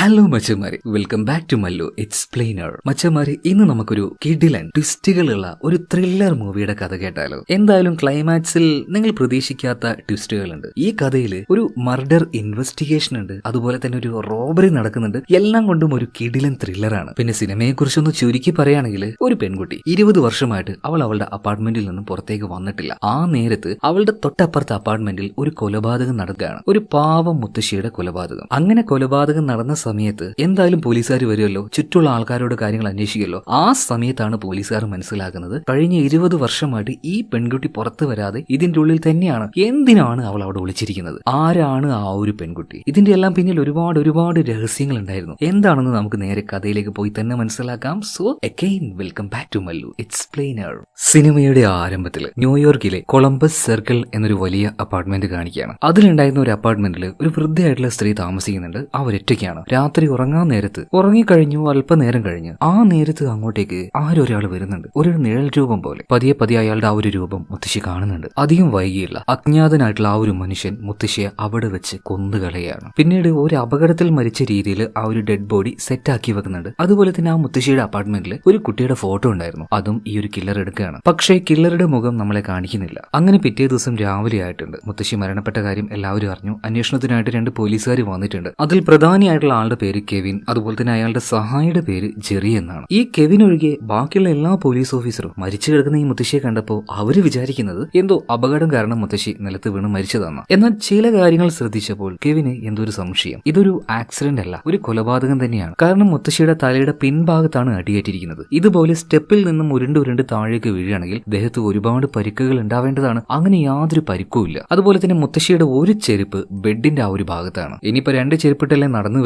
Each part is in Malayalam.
ഹലോ മച്ചമാരി, welcome back to Mallu explainer. മച്ചമാരി, ഇന്ന് നമുക്കൊരു കിഡിലൻ ട്വിസ്റ്റുകളുള്ള ഒരു ത്രില്ലർ മൂവിയുടെ കഥ കേട്ടാലോ? എന്തായാലും ക്ലൈമാക്സിൽ നിങ്ങൾ പ്രതീക്ഷിക്കാത്ത ട്വിസ്റ്റുകളുണ്ട്. ഈ കഥയിൽ ഒരു മർഡർ ഇൻവെസ്റ്റിഗേഷൻ ഉണ്ട്, അതുപോലെ തന്നെ ഒരു റോബറി നടക്കുന്നുണ്ട്. എല്ലാം കൊണ്ടും ഒരു കിഡിലൻ ത്രില്ലറാണ്. പിന്നെ സിനിമയെ കുറിച്ചൊന്ന് ചുരുക്കി പറയുകയാണെങ്കിൽ, ഒരു പെൺകുട്ടി 20 വർഷമായിട്ട് അവളുടെ അപ്പാർട്ട്മെന്റിൽ നിന്നും പുറത്തേക്ക് വന്നിട്ടില്ല. ആ നേരത്ത് അവളുടെ തൊട്ടപ്പുറത്തെ അപ്പാർട്ട്മെന്റിൽ ഒരു കൊലപാതകം നടക്കുകയാണ്. ഒരു പാവം മുത്തശ്ശിയുടെ കൊലപാതകം. അങ്ങനെ കൊലപാതകം നടന്ന സമയത്ത് എന്തായാലും പോലീസുകാർ വരുമല്ലോ, ചുറ്റുള്ള ആൾക്കാരോട് കാര്യങ്ങൾ അന്വേഷിക്കുമല്ലോ. ആ സമയത്താണ് പോലീസുകാർ മനസ്സിലാക്കുന്നത്, കഴിഞ്ഞ 20 വർഷമായിട്ട് ഈ പെൺകുട്ടി പുറത്തു വരാതെ ഇതിന്റെ ഉള്ളിൽ തന്നെയാണ്. എന്തിനാണ് അവൾ അവിടെ ഒളിച്ചിരിക്കുന്നത്? ആരാണ് ആ ഒരു പെൺകുട്ടി? ഇതിന്റെ എല്ലാം പിന്നിൽ ഒരുപാട് രഹസ്യങ്ങൾ ഉണ്ടായിരുന്നു. എന്താണെന്ന് നമുക്ക് നേരെ കഥയിലേക്ക് പോയി തന്നെ മനസ്സിലാക്കാം. So again welcome back to Mallu explainer. സിനിമയുടെ ആരംഭത്തിൽ ന്യൂയോർക്കിലെ കൊളംബസ് സർക്കിൾ എന്നൊരു വലിയ അപ്പാർട്ട്മെന്റ് കാണിക്കുകയാണ്. അതിലുണ്ടായിരുന്ന ഒരു അപ്പാർട്ട്മെന്റിൽ ഒരു വൃദ്ധയായിട്ടുള്ള സ്ത്രീ താമസിക്കുന്നുണ്ട്. അവരൊറ്റയ്ക്കാണ്. രാത്രി ഉറങ്ങാൻ നേരത്ത് ഉറങ്ങിക്കഴിഞ്ഞു. അല്പനേരം കഴിഞ്ഞ് ആ നേരത്ത് അങ്ങോട്ടേക്ക് ആരൊരാൾ വരുന്നുണ്ട്. ഒരു നിഴൽ രൂപം പോലെ. പതിയെ അയാളുടെ ആ ഒരു രൂപം മുത്തശ്ശി കാണുന്നുണ്ട്. അധികം വൈകിയില്ല, അജ്ഞാതനായിട്ടുള്ള ആ ഒരു മനുഷ്യൻ മുത്തശ്ശിയെ അവിടെ വെച്ച് കൊന്നുകളയാണ്. പിന്നീട് ഒരു അപകടത്തിൽ മരിച്ച രീതിയിൽ ആ ഒരു ഡെഡ് ബോഡി സെറ്റ് ആക്കി വെക്കുന്നുണ്ട്. അതുപോലെ തന്നെ ആ മുത്തശ്ശിയുടെ അപ്പാർട്ട്മെന്റിൽ ഒരു കുട്ടിയുടെ ഫോട്ടോ ഉണ്ടായിരുന്നു. അതും ഈ ഒരു കില്ലർ എടുക്കുകയാണ്. പക്ഷേ കില്ലറുടെ മുഖം നമ്മളെ കാണിക്കുന്നില്ല. അങ്ങനെ പിറ്റേ ദിവസം രാവിലെ ആയിട്ടുണ്ട്. മുത്തശ്ശി മരണപ്പെട്ട കാര്യം എല്ലാവരും അറിഞ്ഞു. അന്വേഷണത്തിനായിട്ട് 2 പോലീസുകാർ വന്നിട്ടുണ്ട്. അതിൽ പ്രധാനിയായിട്ടുള്ള ആളുടെ പേര് കെവിൻ, അതുപോലെ തന്നെ അയാളുടെ സഹായിയുടെ പേര് ജെറി എന്നാണ്. ഈ കെവിൻ ഒഴികെ ബാക്കിയുള്ള എല്ലാ പോലീസ് ഓഫീസറും മരിച്ചു കിടക്കുന്ന ഈ മുത്തശ്ശിയെ കണ്ടപ്പോൾ അവര് വിചാരിക്കുന്നത് എന്തോ അപകടം കാരണം മുത്തശ്ശി നിലത്ത് വീണ് മരിച്ചതാണ്. എന്നാൽ ചില കാര്യങ്ങൾ ശ്രദ്ധിച്ചപ്പോൾ കെവിന് എന്തോ ഒരു സംശയം. ഇതൊരു ആക്സിഡന്റ് അല്ല, ഒരു കൊലപാതകം തന്നെയാണ്. കാരണം മുത്തശ്ശിയുടെ തലയുടെ പിൻഭാഗത്താണ് അടിയേറ്റിരിക്കുന്നത്. ഇതുപോലെ സ്റ്റെപ്പിൽ നിന്നും ഉരുണ്ട് താഴേക്ക് വീഴുകയാണെങ്കിൽ ദേഹത്ത് ഒരുപാട് പരിക്കുകൾ ഉണ്ടാവേണ്ടതാണ്. അങ്ങനെ യാതൊരു പരിക്കുമില്ല. അതുപോലെ തന്നെ മുത്തശ്ശിയുടെ ഒരു ചെരുപ്പ് ബെഡിന്റെ ആ ഒരു ഭാഗത്താണ്. ഇനിയിപ്പോ 2 ചെരുപ്പിട്ടല്ലേ നടന്നു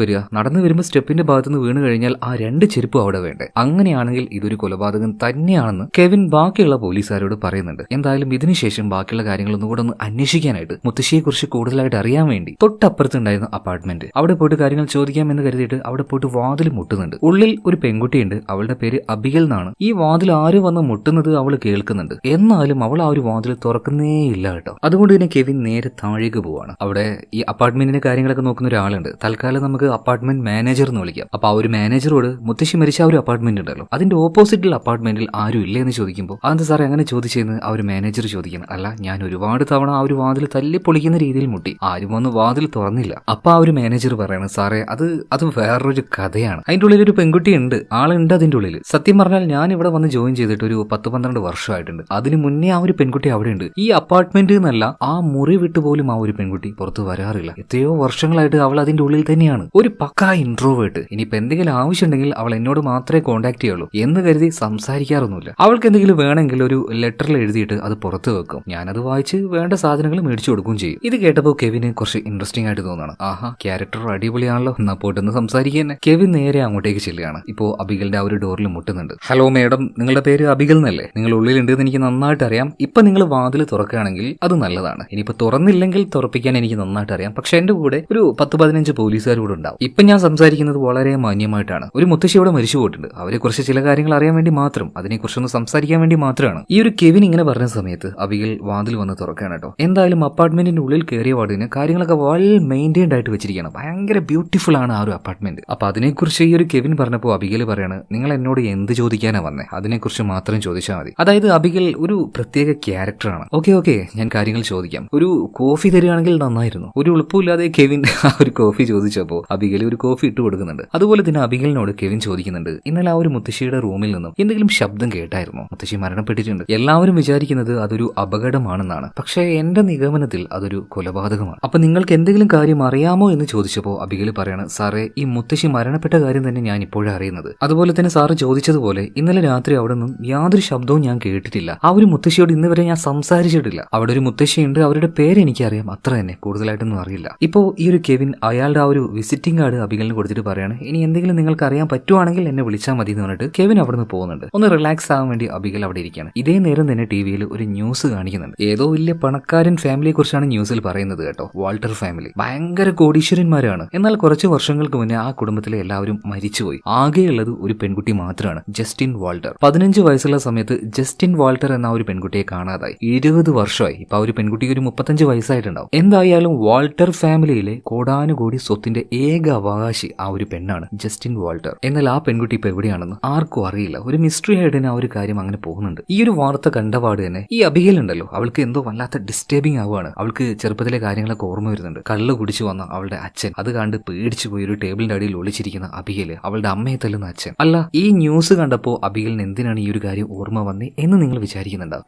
വരുമ്പോൾ സ്റ്റെപ്പിന്റെ ഭാഗത്തുനിന്ന് വീണ് കഴിഞ്ഞാൽ ആ 2 ചെരുപ്പും അവിടെ വേണ്ടേ. അങ്ങനെയാണെങ്കിൽ ഇതൊരു കൊലപാതകം തന്നെയാണെന്ന് കെവിൻ ബാക്കിയുള്ള പോലീസുകാരോട് പറയുന്നുണ്ട്. എന്തായാലും ഇതിനുശേഷം ബാക്കിയുള്ള കാര്യങ്ങളൊന്നും കൂടെ ഒന്ന് അന്വേഷിക്കാനായിട്ട്, മുത്തശ്ശിയെ കുറിച്ച് കൂടുതലായിട്ട് അറിയാൻ വേണ്ടി തൊട്ടപ്പുറത്തുണ്ടായിരുന്ന അപ്പാർട്ട്മെന്റ് അവിടെ പോയിട്ട് കാര്യങ്ങൾ ചോദിക്കാമെന്ന് കരുതിയിട്ട് അവിടെ പോയിട്ട് വാതിൽ മുട്ടുന്നുണ്ട്. ഉള്ളിൽ ഒരു പെൺകുട്ടിയുണ്ട്. അവളുടെ പേര് അബിഗൽ എന്നാണ്. ഈ വാതിൽ ആര് വന്ന് മുട്ടുന്നത് അവൾ കേൾക്കുന്നുണ്ട്. എന്നാലും അവൾ ആ ഒരു വാതിൽ തുറക്കുന്നേ ഇല്ല കേട്ടോ. അതുകൊണ്ട് തന്നെ കെവിൻ നേരെ താഴേക്ക് പോവാണ്. അവിടെ ഈ അപ്പാർട്ട്മെന്റിന്റെ കാര്യങ്ങളൊക്കെ നോക്കുന്ന ഒരാളുണ്ട്. തൽക്കാലം നമുക്ക് അപ്പാർട്ട്മെന്റ് മാനേജർ എന്ന് വിളിക്കാം. അപ്പൊ ആ ഒരു മാനേജറോട് മുത്തശ്ശി മരിച്ച ആ ഒരു അപ്പാർട്ട്മെന്റ് ഉണ്ടല്ലോ, അതിന്റെ ഓപ്പോസിറ്റുള്ള അപ്പാർട്ട്മെന്റിൽ ആരും ഇല്ലേ എന്ന് ചോദിക്കുമ്പോൾ, അതെന്താ സാറേ അങ്ങനെ ചോദിച്ചെന്ന് ആ ഒരു മാനേജർ ചോദിക്കണം. അല്ല, ഞാൻ ഒരുപാട് തവണ ആ ഒരു വാതിൽ തല്ലി പൊളിക്കുന്ന രീതിയിൽ മുട്ടി, ആരും വന്ന് വാതിൽ തുറന്നില്ല. അപ്പൊ ആ ഒരു മാനേജർ പറയണം, സാറേ അത് വേറൊരു കഥയാണ്. അതിന്റെ ഉള്ളിൽ ഒരു പെൺകുട്ടി ഉണ്ട്, ആളുണ്ട് അതിന്റെ ഉള്ളിൽ. സത്യം പറഞ്ഞാൽ ഞാൻ ഇവിടെ വന്ന് ജോയിൻ ചെയ്തിട്ട് ഒരു 10-12 വർഷമായിട്ടുണ്ട്. അതിന് മുന്നേ ആ ഒരു പെൺകുട്ടി അവിടെ ഉണ്ട്. ഈ അപ്പാർട്ട്മെന്റ് എന്നല്ല, ആ മുറി വിട്ട് പോലും ആ ഒരു പെൺകുട്ടി പുറത്ത് വരാറില്ല. എത്രയോ വർഷങ്ങളായിട്ട് അവൾ അതിന്റെ ഉള്ളിൽ തന്നെയാണ്. ഒരു പക്കാ ഇൻട്രോവേർട്ട്. ഇനിയിപ്പോ എന്തെങ്കിലും ആവശ്യമുണ്ടെങ്കിൽ അവൾ എന്നോട് മാത്രമേ കോൺടാക്ട് ചെയ്യുള്ളൂ എന്ന് കരുതി സംസാരിക്കാറൊന്നുമില്ല. അവൾക്ക് എന്തെങ്കിലും വേണമെങ്കിൽ ഒരു ലെറ്ററിൽ എഴുതിയിട്ട് അത് പുറത്ത് വെക്കും. ഞാനത് വായിച്ച് വേണ്ട സാധനങ്ങൾ മേടിച്ചു കൊടുക്കുകയും ചെയ്യും. ഇത് കേട്ടപ്പോൾ കെവിന് കുറച്ച് ഇൻട്രസ്റ്റിംഗ് ആയിട്ട് തോന്നാണ്. ആഹാ, ക്യാരക്ടർ അടിപൊളിയാണല്ലോ, എന്നാ പോട്ടെന്ന് സംസാരിക്കാൻ കെവിൻ നേരെ അങ്ങോട്ടേക്ക് ചെല്ലുകയാണ്. ഇപ്പോ അബിഗലിന്റെ ആ ഒരു ഡോറിൽ മുട്ടുന്നുണ്ട്. ഹലോ മേഡം, നിങ്ങളുടെ പേര് അബിഗൽ എന്നല്ലേ? നിങ്ങൾ ഉള്ളിലുണ്ട് എന്ന് എനിക്ക് നന്നായിട്ട് അറിയാം. ഇപ്പൊ നിങ്ങൾ വാതിൽ തുറക്കുകയാണെങ്കിൽ അത് നല്ലതാണ്. ഇനിയിപ്പോ തുറന്നില്ലെങ്കിൽ തുറപ്പിക്കാൻ എനിക്ക് നന്നായിട്ട് അറിയാം. പക്ഷെ എന്റെ കൂടെ ഒരു 10-15 പോലീസുകാർ കൂടെ ഉണ്ടാവും. ഇപ്പൊ ഞാൻ സംസാരിക്കുന്നത് വളരെ മാന്യമായിട്ടാണ്. ഒരു മുത്തശ്ശിയോടെ മരിച്ചു പോയിട്ടുണ്ട്. അവരെ കുറിച്ച് ചില കാര്യങ്ങൾ അറിയാൻ വേണ്ടി മാത്രം, അതിനെക്കുറിച്ചൊന്ന് സംസാരിക്കാൻ വേണ്ടി മാത്രമാണ്. ഈ ഒരു കെവിൻ ഇങ്ങനെ പറഞ്ഞ സമയത്ത് അബിഗൽ വാതിൽ വന്ന് തുറക്കുകയാണ് കേട്ടോ. എന്തായാലും അപ്പാർട്ട്മെന്റിന്റെ ഉള്ളിൽ കയറിയ പാടിന് കാര്യങ്ങളൊക്കെ വെൽ മെയിൻറ്റൈൻഡ് ആയിട്ട് വെച്ചിരിക്കണം. ഭയങ്കര ബ്യൂട്ടിഫുൾ ആണ് ആ ഒരു അപ്പാർട്ട്മെന്റ്. അപ്പൊ അതിനെക്കുറിച്ച് ഈ ഒരു കെവിൻ പറഞ്ഞപ്പോൾ അബിഗൽ പറയാണ്, നിങ്ങൾ എന്നോട് എന്ത് ചോദിക്കാനാ വന്നേ, അതിനെക്കുറിച്ച് മാത്രം ചോദിച്ചാൽ മതി. അതായത് അബിഗൽ ഒരു പ്രത്യേക ക്യാരക്ടറാണ്. ഓക്കെ ഞാൻ കാര്യങ്ങൾ ചോദിക്കാം. ഒരു കോഫി തരികയാണെങ്കിൽ നന്നായിരുന്നു. ഒരു എളുപ്പമില്ലാതെ കെവിൻ ആ ഒരു കോഫി ചോദിച്ചപ്പോ അബിഗൽ ഒരു കോഫി ഇട്ട് കൊടുക്കുന്നുണ്ട്. അതുപോലെ തന്നെ അബിഗലിനോട് കെവിൻ ചോദിക്കുന്നുണ്ട്, ഇന്നലെ ആ ഒരു മുത്തശ്ശിയുടെ റൂമിൽ നിന്നും എന്തെങ്കിലും ശബ്ദം കേട്ടായിരുന്നോ? മുത്തശ്ശി മരണപ്പെട്ടിട്ടുണ്ട്. എല്ലാവരും വിചാരിക്കുന്നത് അതൊരു അപകടമാണെന്നാണ്. പക്ഷേ എന്റെ നിഗമനത്തിൽ അതൊരു കൊലപാതകമാണ്. അപ്പൊ നിങ്ങൾക്ക് എന്തെങ്കിലും കാര്യം അറിയാമോ എന്ന് ചോദിച്ചപ്പോൾ അബിഗൽ പറയാണ്, സാറേ, ഈ മുത്തശ്ശി മരണപ്പെട്ട കാര്യം തന്നെ ഞാൻ ഇപ്പോഴും അറിയുന്നത്. അതുപോലെ തന്നെ സാറ് ചോദിച്ചതുപോലെ ഇന്നലെ രാത്രി അവിടെ നിന്നും യാതൊരു ശബ്ദവും ഞാൻ കേട്ടിട്ടില്ല. ആ ഒരു മുത്തശ്ശിയോട് ഇന്ന് വരെ ഞാൻ സംസാരിച്ചിട്ടില്ല. അവിടെ ഒരു മുത്തശ്ശിയുണ്ട്, അവരുടെ പേര് എനിക്കറിയാം, അത്ര തന്നെ, കൂടുതലായിട്ടൊന്നും അറിയില്ല. ഇപ്പോ ഈ ഒരു കെവിൻ അയാളുടെ ആ ഒരു വിസിറ്റിംഗ് കാർഡ് അബിഗലിന് കൊടുത്തിട്ട് പറയാണ്, ഇനി എന്തെങ്കിലും നിങ്ങൾക്ക് അറിയാൻ പറ്റുവാണെങ്കിൽ എന്നെ വിളിച്ചാൽ മതി എന്ന് പറഞ്ഞിട്ട് കെവിൻ അവിടെ നിന്ന് പോകുന്നുണ്ട്. ഒന്ന് റിലാക്സ് ആവാൻ വേണ്ടി അബിഗൽ അവിടെ ഇരിക്കുകയാണ്. ഇതേ നേരം തന്നെ ടിവിയിൽ ഒരു ന്യൂസ് കാണിക്കുന്നുണ്ട്. ഏതോ വലിയ പണക്കാരൻ ഫാമിലിയെ കുറിച്ചാണ് ന്യൂസിൽ പറയുന്നത് കേട്ടോ. വാൾട്ടർ ഫാമിലി ഭയങ്കര കോടീശ്വരന്മാരാണ്. എന്നാൽ കുറച്ച് വർഷങ്ങൾക്ക് മുന്നേ ആ കുടുംബത്തിലെ എല്ലാവരും മരിച്ചുപോയി. ആകെയുള്ളത് ഒരു പെൺകുട്ടി മാത്രമാണ്, ജസ്റ്റിൻ വാൾട്ടർ. 15 വയസ്സുള്ള സമയത്ത് ജസ്റ്റിൻ വാൾട്ടർ എന്ന ഒരു പെൺകുട്ടിയെ കാണാതായി. 20 വർഷമായി. ഇപ്പൊ ആ ഒരു പെൺകുട്ടിക്ക് ഒരു 35 വയസ്സായിട്ടുണ്ടാവും. എന്തായാലും വാൾട്ടർ ഫാമിലിയിലെ കോടാനുകോടി സ്വത്തിന്റെ ഏക അവകാശി ആ ഒരു പെണ്ണാണ് ജസ്റ്റിൻ വാൾട്ടർ. എന്നാൽ ആ പെൺകുട്ടി ഇപ്പൊ എവിടെയാണെന്ന് ആർക്കും അറിയില്ല. ഒരു മിസ്റ്ററി ആയിട്ട് തന്നെ ആ ഒരു കാര്യം അങ്ങനെ പോകുന്നുണ്ട്. ഈ ഒരു വാർത്ത കണ്ടപാട് തന്നെ ഈ അബിഗേൽ ഉണ്ടല്ലോ, അവൾക്ക് എന്തോ വല്ലാത്ത ഡിസ്റ്റർബിംഗ് ആവുകയാണ്. അവൾക്ക് ചെറുപ്പത്തിലെ കാര്യങ്ങളൊക്കെ ഓർമ്മ വരുന്നുണ്ട്. കള്ള് കുടിച്ചു വന്ന അവളുടെ അച്ഛൻ, അത് കണ്ട് പേടിച്ചു പോയി ഒരു ടേബിളിന്റെ അടിയിൽ ഒളിച്ചിരിക്കുന്ന അബിഗേൽ, അവളുടെ അമ്മയെ തല്ലുന്ന അച്ഛൻ. അല്ല, ഈ ന്യൂസ് കണ്ടപ്പോൾ അബിഗേലിന് എന്തിനാണ് ഈ ഒരു കാര്യം ഓർമ്മ വന്നേ എന്ന് നിങ്ങൾ വിചാരിക്കുന്നുണ്ടാവും.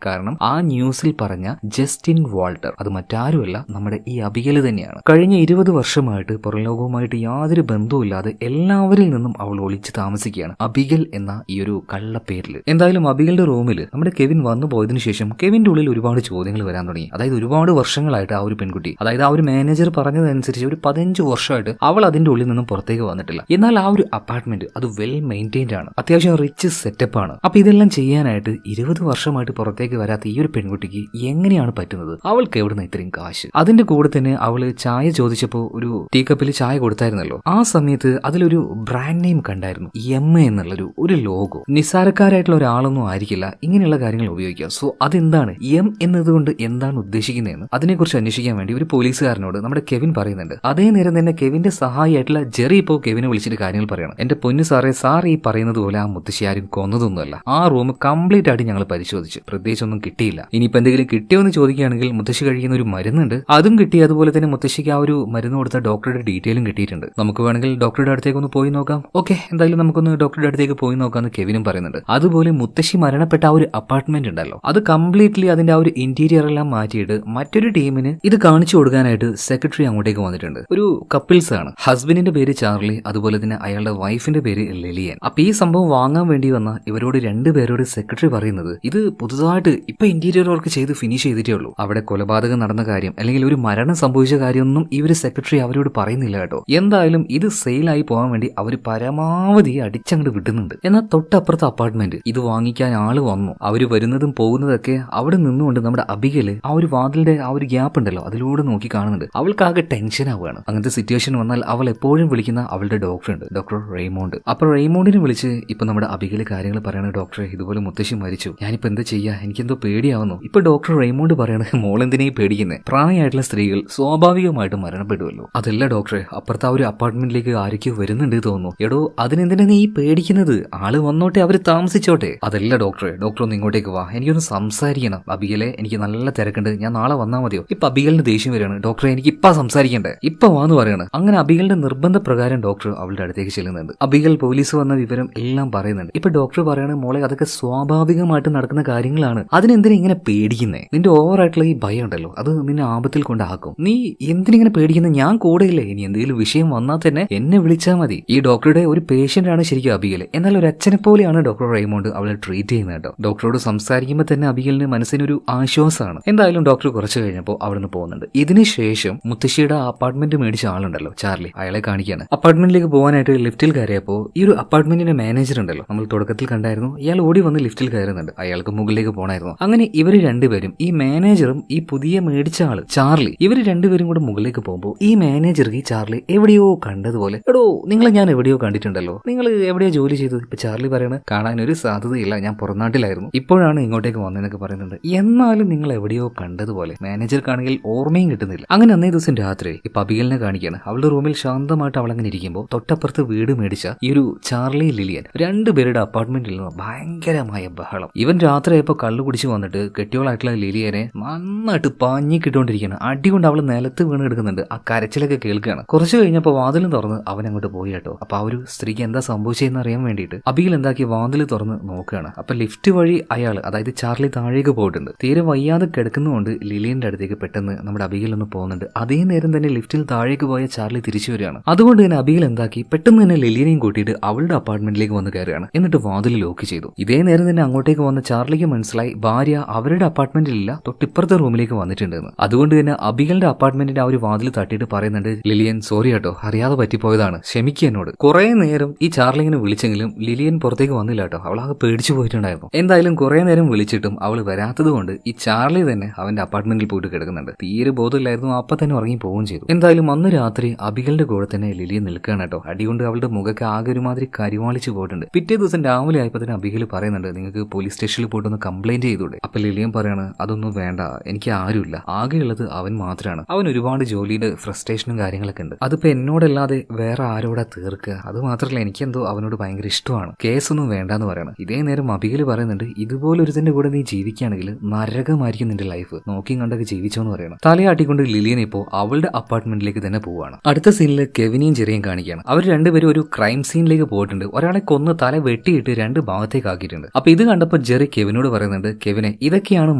കാരണം ആ ന്യൂസിൽ പറഞ്ഞ ജസ്റ്റിൻ വാൾട്ടർ അത് മറ്റാരുമല്ല, നമ്മുടെ ഈ അബിഗേൽ തന്നെയാണ്. കഴിഞ്ഞ 20 വർഷമായിട്ട് പുറംലോകവുമായിട്ട് യാതൊരു ബന്ധവുമില്ലാതെ എല്ലാവരിൽ നിന്നും അവൾ ഒളിച്ച് താമസിക്കുകയാണ്, അബിഗേൽ എന്ന ഈ ഒരു കള്ള പേരിൽ. എന്തായാലും അബിഗേലിന്റെ റൂമിൽ നമ്മുടെ കെവിൻ വന്നു പോയതിനു ശേഷം കെവിന്റെ ഉള്ളിൽ ഒരുപാട് ചോദ്യങ്ങൾ വരാൻ തുടങ്ങി. അതായത് ഒരുപാട് വർഷങ്ങളായിട്ട് ആ ഒരു പെൺകുട്ടി, അതായത് ആ ഒരു മാനേജർ പറഞ്ഞതനുസരിച്ച് ഒരു 15 വർഷമായിട്ട് അവൾ അതിന്റെ ഉള്ളിൽ നിന്നും പുറത്തേക്ക് വന്നിട്ടില്ല. എന്നാൽ ആ ഒരു അപ്പാർട്ട്മെന്റ് അത് വെൽ മെയിൻറ്റൈൻഡ് ആണ്, അത്യാവശ്യം റിച്ച് സെറ്റപ്പ് ആണ്. അപ്പൊ ഇതെല്ലാം ചെയ്യാനായിട്ട് 20 വർഷമായിട്ട് പുറത്തേക്ക് വരാത്ത ഈ ഒരു പെൺകുട്ടിക്ക് എങ്ങനെയാണ് പറ്റുന്നത്? അവൾക്ക് എവിടുന്ന് ഇത്രയും കാശ്? അതിന്റെ കൂടെ തന്നെ അവള് ചായ ചോദിച്ചപ്പോ ഒരു ടീ കപ്പിൽ ചായ കൊടുത്തായിരുന്നല്ലോ, ആ സമയത്ത് അതിലൊരു ബ്രാൻഡ് നെയിം കണ്ടായിരുന്നു, എം എന്നുള്ളൊരു ലോഗോ. നിസ്സാരക്കാരായിട്ടുള്ള ഒരാളൊന്നും ആയിരിക്കില്ല ഇങ്ങനെയുള്ള കാര്യങ്ങൾ ഉപയോഗിക്കുക. സോ അതെന്താണ്, എം എന്നതുകൊണ്ട് എന്താണ് ഉദ്ദേശിക്കുന്നതെന്ന് അതിനെക്കുറിച്ച് അന്വേഷിക്കാൻ വേണ്ടി ഒരു പോലീസുകാരനോട് നമ്മുടെ കെവിൻ പറയുന്നുണ്ട്. അതേ നേരം തന്നെ കെവിന്റെ സഹായിയായിട്ടുള്ള ജെറി ഇപ്പോൾ കെവിനെ വിളിച്ചിട്ട് കാര്യങ്ങൾ പറയണം. എന്റെ പൊന്നു സാറേ, സാർ ഈ പറയുന്നത് പോലെ ആ മുത്തശ്ശി ആരും കൊന്നതൊന്നുമല്ല. ആ റൂം കംപ്ലീറ്റ് ആയിട്ട് ഞങ്ങൾ പരിശോധിച്ചു, പ്രത്യേകിച്ചൊന്നും കിട്ടിയില്ല. ഇനിയിപ്പോ എന്തെങ്കിലും കിട്ടിയോ എന്ന് ചോദിക്കുകയാണെങ്കിൽ മുത്തശ്ശി കഴിക്കുന്ന ഒരു മരുന്നുണ്ട്, അതും കിട്ടി. അതുപോലെ തന്നെ മുത്തശ്ശിക്ക് ആ ഒരു മരുന്ന് കൊടുത്ത ഡോക്ടറുടെ ഡീറ്റെയിലും കിട്ടിയിട്ടുണ്ട്. നമുക്ക് വേണമെങ്കിൽ ഡോക്ടറുടെ അടുത്തേക്ക് ഒന്ന് പോയി നോക്കാം. ഓക്കെ, എന്തായാലും നമുക്കൊന്ന് ഡോക്ടറുടെ അടുത്തേക്ക് പോയി നോക്കാമെന്ന് കെവിനും പറയുന്നുണ്ട്. അതുപോലെ മുത്തശ്ശി മരണപ്പെട്ട ആ ഒരു അപ്പാർട്ട്മെന്റ് ഉണ്ടല്ലോ, അത് കംപ്ലീറ്റ്ലി അതിന്റെ ആ ഒരു ഇന്റീരിയർ എല്ലാം മാറ്റിയിട്ട് മറ്റൊരു ടീമിന് ഇത് കാണിച്ചു കൊടുക്കാനായിട്ട് സെക്രട്ടറി അങ്ങോട്ടേക്ക് വന്നിട്ടുണ്ട്. ഒരു കപ്പിൾസ് ആണ്, ഹസ്ബൻഡിന്റെ പേര് ചാർലി, അതുപോലെ തന്നെ അയാളുടെ വൈഫിന്റെ പേര് ലിലിയൻ. അപ്പൊ ഈ സംഭവം വാങ്ങാൻ വേണ്ടി വന്ന ഇവരോട് രണ്ടുപേരോട് സെക്രട്ടറി പറയുന്നത്, ഇത് പുതുതായിട്ട് ഇപ്പൊ ഇന്റീരിയർ വർക്ക് ചെയ്ത് ഫിനിഷ് ചെയ്തിട്ടേ ഉള്ളൂ, അവിടെ കൊലപാതകം നടന്ന കാര്യം അല്ലെങ്കിൽ ഒരു മരണം സംഭവിച്ച കാര്യമൊന്നും ഇവര് സെക്രട്ടറി അവരോട് പറയുന്നില്ല കേട്ടോ. എന്തായാലും ഇത് സെയിലായി പോകാൻ വേണ്ടി അവർ പരമാവധി അടിച്ചങ്ങോട്ട് വിട്ടുന്നുണ്ട്. എന്നാൽ തൊട്ടപ്പുറത്തെ അപ്പാർട്ട്മെന്റ് ഇത് വാങ്ങിക്കാൻ ആള് വന്നു. അവര് വരുന്നതും പോകുന്നതൊക്കെ അവിടെ നിന്നുകൊണ്ട് നമ്മുടെ അബിഗേല് ആ ഒരു വാതിലിന്റെ ആ ഒരു ഗ്യാപ്പ് ഉണ്ടല്ലോ അതിലൂടെ നോക്കി കാണുന്നുണ്ട്. അവൾക്കാകെ ടെൻഷൻ ആവുകയാണ്. അങ്ങനത്തെ സിറ്റുവേഷൻ വന്നാൽ അവൾ എപ്പോഴും വിളിക്കുന്ന അവളുടെ ഡോക്ടർ ഉണ്ട്, ഡോക്ടർ റെയ്മോണ്ട്. അപ്പൊ റെയ്മോണ്ടിനെ വിളിച്ച് ഇപ്പൊ നമ്മുടെ അബിഗേല് കാര്യങ്ങൾ പറയണ, ഡോക്ടറെ ഇതുപോലെ മുത്തശ്ശി മരിച്ചു, ഞാനിപ്പോ എന്താ ചെയ്യാ, എനിക്കെന്തോ പേടിയാവുന്നു. ഇപ്പൊ ഡോക്ടർ റെയ്മോണ്ട് പറയണ, മോളെന്തിനായി പേടിക്കുന്നത്, പ്രായമായിട്ടുള്ള സ്ത്രീകൾ സ്വാഭാവികമായിട്ട് മരണപ്പെടുമല്ലോ. അതല്ല ഡോക്ടറെ, അപ്പുറത്തെ ആ ഒരു അപ്പാർട്ട്മെന്റിലേക്ക് ആരൊക്കെയോ വരുന്നുണ്ട് തോന്നുന്നു. എടോ അതിനെന്തിനാ നീ പേടിക്കുന്നത്, ആള് വന്നോട്ടെ, അവര് താമസിച്ചോട്ടെ. അതല്ല ഡോക്ടറെ, ഡോക്ടർ ഒന്ന് ഇങ്ങോട്ടേക്ക് വാ, എനിക്കൊന്ന് സംസാരിക്കണം. അബിഗേലെ, എനിക്ക് നല്ല തിരക്കുണ്ട്, ഞാൻ നാളെ വന്നാൽ മതിയോ? ഇപ്പൊ അബിഗേലിന് ദേഷ്യം വരികയാണ്, ഡോക്ടറെ എനിക്ക് ഇപ്പൊ സംസാരിക്കണ്ടേ, ഇപ്പൊ വാന്ന് പറയാണ്. അങ്ങനെ അബിഗേലിന്റെ നിർബന്ധ പ്രകാരം ഡോക്ടർ അവളുടെ അടുത്തേക്ക് ചെല്ലുന്നുണ്ട്. അബിഗേൽ പോലീസ് വന്ന വിവരം എല്ലാം പറയുന്നുണ്ട്. ഇപ്പൊ ഡോക്ടർ പറയാണ്, മോളെ അതൊക്കെ സ്വാഭാവികമായിട്ട് നടക്കുന്ന കാര്യങ്ങളാണ്, അതിനെന്തിനാ ഇങ്ങനെ പേടിക്കുന്നേ? നിന്റെ ഓവറായിട്ടുള്ള ഈ ഭയം ഉണ്ടല്ലോ അത് നിന്നെ ആപത്തിൽ കൊണ്ടാക്കും. നീ എന്തിനിങ്ങനെ പേടിക്കുന്നത്, ഞാൻ കൂടെയില്ലേ, ഇനി എന്തെങ്കിലും വിഷയം വന്നാൽ തന്നെ എന്നെ വിളിച്ചാൽ മതി. ഈ ഡോക്ടറുടെ ഒരു പേഷ്യന്റ് ആണ് ശരിക്കും അബിഗേല്, എന്നാൽ ഒരു അച്ഛനെ പോലെയാണ് ഡോക്ടർ റെയ്മോണ്ട് അവളെ ട്രീറ്റ് ചെയ്യുന്നത് കേട്ടോ. ഡോക്ടറോട് സംസാരിക്കുമ്പോൾ തന്നെ അബിഗേലിന് മനസ്സിനൊരു ആശ്വാസമാണ്. എന്തായാലും ഡോക്ടർ കുറച്ച് കഴിഞ്ഞപ്പോൾ അവിടുന്ന് പോകുന്നുണ്ട്. ഇതിനുശേഷം മുത്തശ്ശിയുടെ അപ്പാർട്ട്മെന്റ് മേടിച്ച ആളുണ്ടല്ലോ ചാർലി, അയാളെ കാണിക്കാണ്. അപ്പാർട്ട്മെന്റിലേക്ക് പോകാനായിട്ട് ലിഫ്റ്റിൽ കയറിയപ്പോൾ ഈ ഒരു അപ്പാർട്ട്മെന്റിന്റെ മാനേജർ ഉണ്ടല്ലോ, നമ്മൾ തുടക്കത്തിൽ കണ്ടായിരുന്നു, ഇയാൾ ഓടി വന്ന് ലിഫ്റ്റിൽ കയറുന്നുണ്ട്. അയാൾക്ക് മുകളിലേക്ക് പോകണമായിരുന്നു. അങ്ങനെ ഇവര് രണ്ടുപേരും, ഈ മാനേജറും ഈ പുതിയ മേടിച്ച ആള് ചാർലി, ഇവര് രണ്ടുപേരും കൂടെ മുകളിലേക്ക് പോകുമ്പോൾ ഈ മാനേജർക്ക് ഈ ചാർലി എവിടെയോ കണ്ടതുപോലെ, എടോ നിങ്ങളെ ഞാൻ എവിടെയോ കണ്ടിട്ടുണ്ടല്ലോ, നിങ്ങൾ എവിടെയോ ജോലി ചെയ്തത്? ഇപ്പൊ ചാർലി പറയണ, കാണാനൊരു സാധ്യതയില്ല, ഞാൻ പുറംനാട്ടിലായിരുന്നു, ഇപ്പോഴാണ് ഇങ്ങോട്ടേക്ക് വന്നതെന്നൊക്കെ പറയുന്നുണ്ട്. എന്നാലും നിങ്ങൾ എവിടെയോ കണ്ടതുപോലെ. മാനേജർക്കാണെങ്കിൽ ഓർമ്മയും കിട്ടുന്നില്ല. അങ്ങനെ അന്നേ ദിവസം രാത്രി ഇപ്പൊ അബിഗേലിനെ കാണിക്കുകയാണ്. അവളുടെ റൂമിൽ ശാന്തമായിട്ട് അവളങ്ങനെ ഇരിക്കുമ്പോൾ തൊട്ടപ്പുറത്ത് വീട് മേടിച്ച ഈ ഒരു ചാർലി ലിലിയൻ രണ്ടുപേരുടെ അപ്പാർട്ട്മെന്റിൽ നിന്ന് ഭയങ്കരമായ ബഹളം. ഇവൻ രാത്രിയായപ്പോ കള്ളു കുടിച്ച് വന്നിട്ട് കെട്ടിയോളായിട്ടുള്ള ലിലിയനെ നന്നായിട്ട് പാഞ്ഞിക്കിട്ടുകൊണ്ടിരിക്കുകയാണ്. അടികൊണ്ട് അവള് നിലത്ത് വീണ് കിടക്കുന്നുണ്ട്. ആ കരച്ചിലൊക്കെ കേൾക്കുകയാണ്. കുറച്ച് കഴിഞ്ഞപ്പോൾ വാതിലും തുറന്ന് അവൻ അങ്ങോട്ട് പോയി കേട്ടോ. അപ്പൊ ആ ഒരു സ്ത്രീക്ക് എന്താ സംഭവിച്ചതെന്ന് അറിയാൻ വേണ്ടിയിട്ട് അബിഗേൽ എന്താക്കി വാതിൽ തുറന്ന് നോക്കുകയാണ്. അപ്പൊ ലിഫ്റ്റ് വഴി അയാൾ, അതായത് ചാർലി താഴേക്ക് പോയിട്ടുണ്ട്. തീരെ വയ്യാതെ കിടക്കുന്നതുകൊണ്ട് ലിലിയന്റെ അടുത്തേക്ക് പെട്ടെന്ന് നമ്മുടെ അബിഗേൽ ഒന്ന് പോകുന്നുണ്ട്. അതേ നേരം തന്നെ ലിഫ്റ്റിൽ താഴേക്ക് പോയ ചാർലി തിരിച്ചു വരികയാണ്. അതുകൊണ്ട് തന്നെ അബിഗേൽ എന്താക്കി പെട്ടെന്ന് തന്നെ ലിലിയനെയും കൂട്ടിയിട്ട് അവളുടെ അപ്പാർട്ട്മെന്റിലേക്ക് വന്ന് കയറുകയാണ്. എന്നിട്ട് വാതിൽ ലോക്ക് ചെയ്തു. ഇതേ നേരം തന്നെ അങ്ങോട്ടേക്ക് വന്ന ചാർലിക്ക് മനസ്സിലായി ഭാര്യ അവരുടെ അപ്പാർട്ട്മെന്റിലില്ല, തൊട്ടിപ്പുറത്തെ റൂമിലേക്ക് വന്നിട്ടുണ്ടെന്ന്. അതുകൊണ്ട് തന്നെ അബിഗേലിന്റെ അപ്പാർട്ട്മെന്റിന്റെ ആ ഒരു വാതിൽ തട്ടിയിട്ട് പറയുന്നുണ്ട്, ലിലിയൻ സോറി കേട്ടോ, അറിയാതെ പറ്റിപ്പോയതാണ്, ക്ഷമിക്കുക എന്നോട്. കുറെ നേരം ഈ ചാർലിങ്ങിനെ വിളിച്ചെങ്കിലും ലിലിയൻ പുറത്തേക്ക് വന്നില്ല കേട്ടോ. അവളാകെ പേടിച്ചു പോയിട്ടുണ്ടായിരുന്നു. എന്തായാലും കുറെ നേരം വിളിച്ചിട്ടും അവൾ വരാത്തത് കൊണ്ട് ഈ ചാർലി തന്നെ അവന്റെ അപ്പാർട്ട്മെന്റിൽ പോയിട്ട് കിടക്കുന്നുണ്ട്. തീരെ ബോധമില്ലായിരുന്നു, അപ്പൊ തന്നെ ഉറങ്ങി പോവുകയും ചെയ്തു. എന്തായാലും അന്ന് രാത്രി അബിഗേലിന്റെ കൂടെ തന്നെ ലിലിയൻ നിൽക്കുകയാണ് കേട്ടോ. അടികൊണ്ട് അവളുടെ മുഖಕ್ಕೆ ആകെ ഒരുമാതിരി കരിവാളിച്ചു പോയിട്ടുണ്ട്. പിറ്റേ ദിവസം രാവിലെ ആയപ്പോൾ തന്നെ അബിഗേൽ പറയുന്നുണ്ട്, നിങ്ങൾക്ക് പോലീസ് സ്റ്റേഷനിൽ പോയിട്ടൊന്ന് കംപ്ലൈന്റ് ചെയ്തൂടെ? അപ്പൊ ലിലിയൻ പറയാണ്, അതൊന്നും വേണ്ട, എനിക്ക് ആരുമില്ല, ആകെയുള്ളത് അവൻ മാത്രമാണ്. അവൻ ഒരുപാട് ജോലിയുടെ ഫ്രസ്ട്രേഷനും കാര്യങ്ങളൊക്കെ ഉണ്ട്, അത് അതിപ്പോ എന്നോടല്ലാതെ വേറെ ആരോടാ തീർക്കുക? അത് മാത്രമല്ല എനിക്കെന്തോ അവനോട് ഭയങ്കര ഇഷ്ടമാണ്, കേസൊന്നും വേണ്ടെന്ന് പറയണം. ഇതേ നേരം അബിഗല് പറയുന്നുണ്ട്, ഇതുപോലൊരുത്തിന്റെ കൂടെ നീ ജീവിക്കുകയാണെങ്കിൽ നരകമായിരിക്കും നിന്റെ ലൈഫ്, നോക്കിയും കണ്ടൊക്കെ ജീവിച്ചോന്ന് പറയണം. തലയാട്ടിക്കൊണ്ട് ലിലിയൻ ഇപ്പോ അവളുടെ അപ്പാർട്ട്മെന്റിലേക്ക് തന്നെ പോവാണ്. അടുത്ത സീനിൽ കെവിനെയും ജെറിയും കാണിക്കുകയാണ്. അവർ രണ്ടുപേരും ഒരു ക്രൈം സീനിലേക്ക് പോയിട്ടുണ്ട്. ഒരാളെ കൊന്ന് തല വെട്ടിയിട്ട് 2 ഭാഗത്തേക്ക് ആക്കിയിട്ടുണ്ട്. അപ്പൊ ഇത് കണ്ടപ്പോൾ ജെറി കെവിനോട് പറയുന്നുണ്ട്, കെവിനെ ഇതൊക്കെയാണ്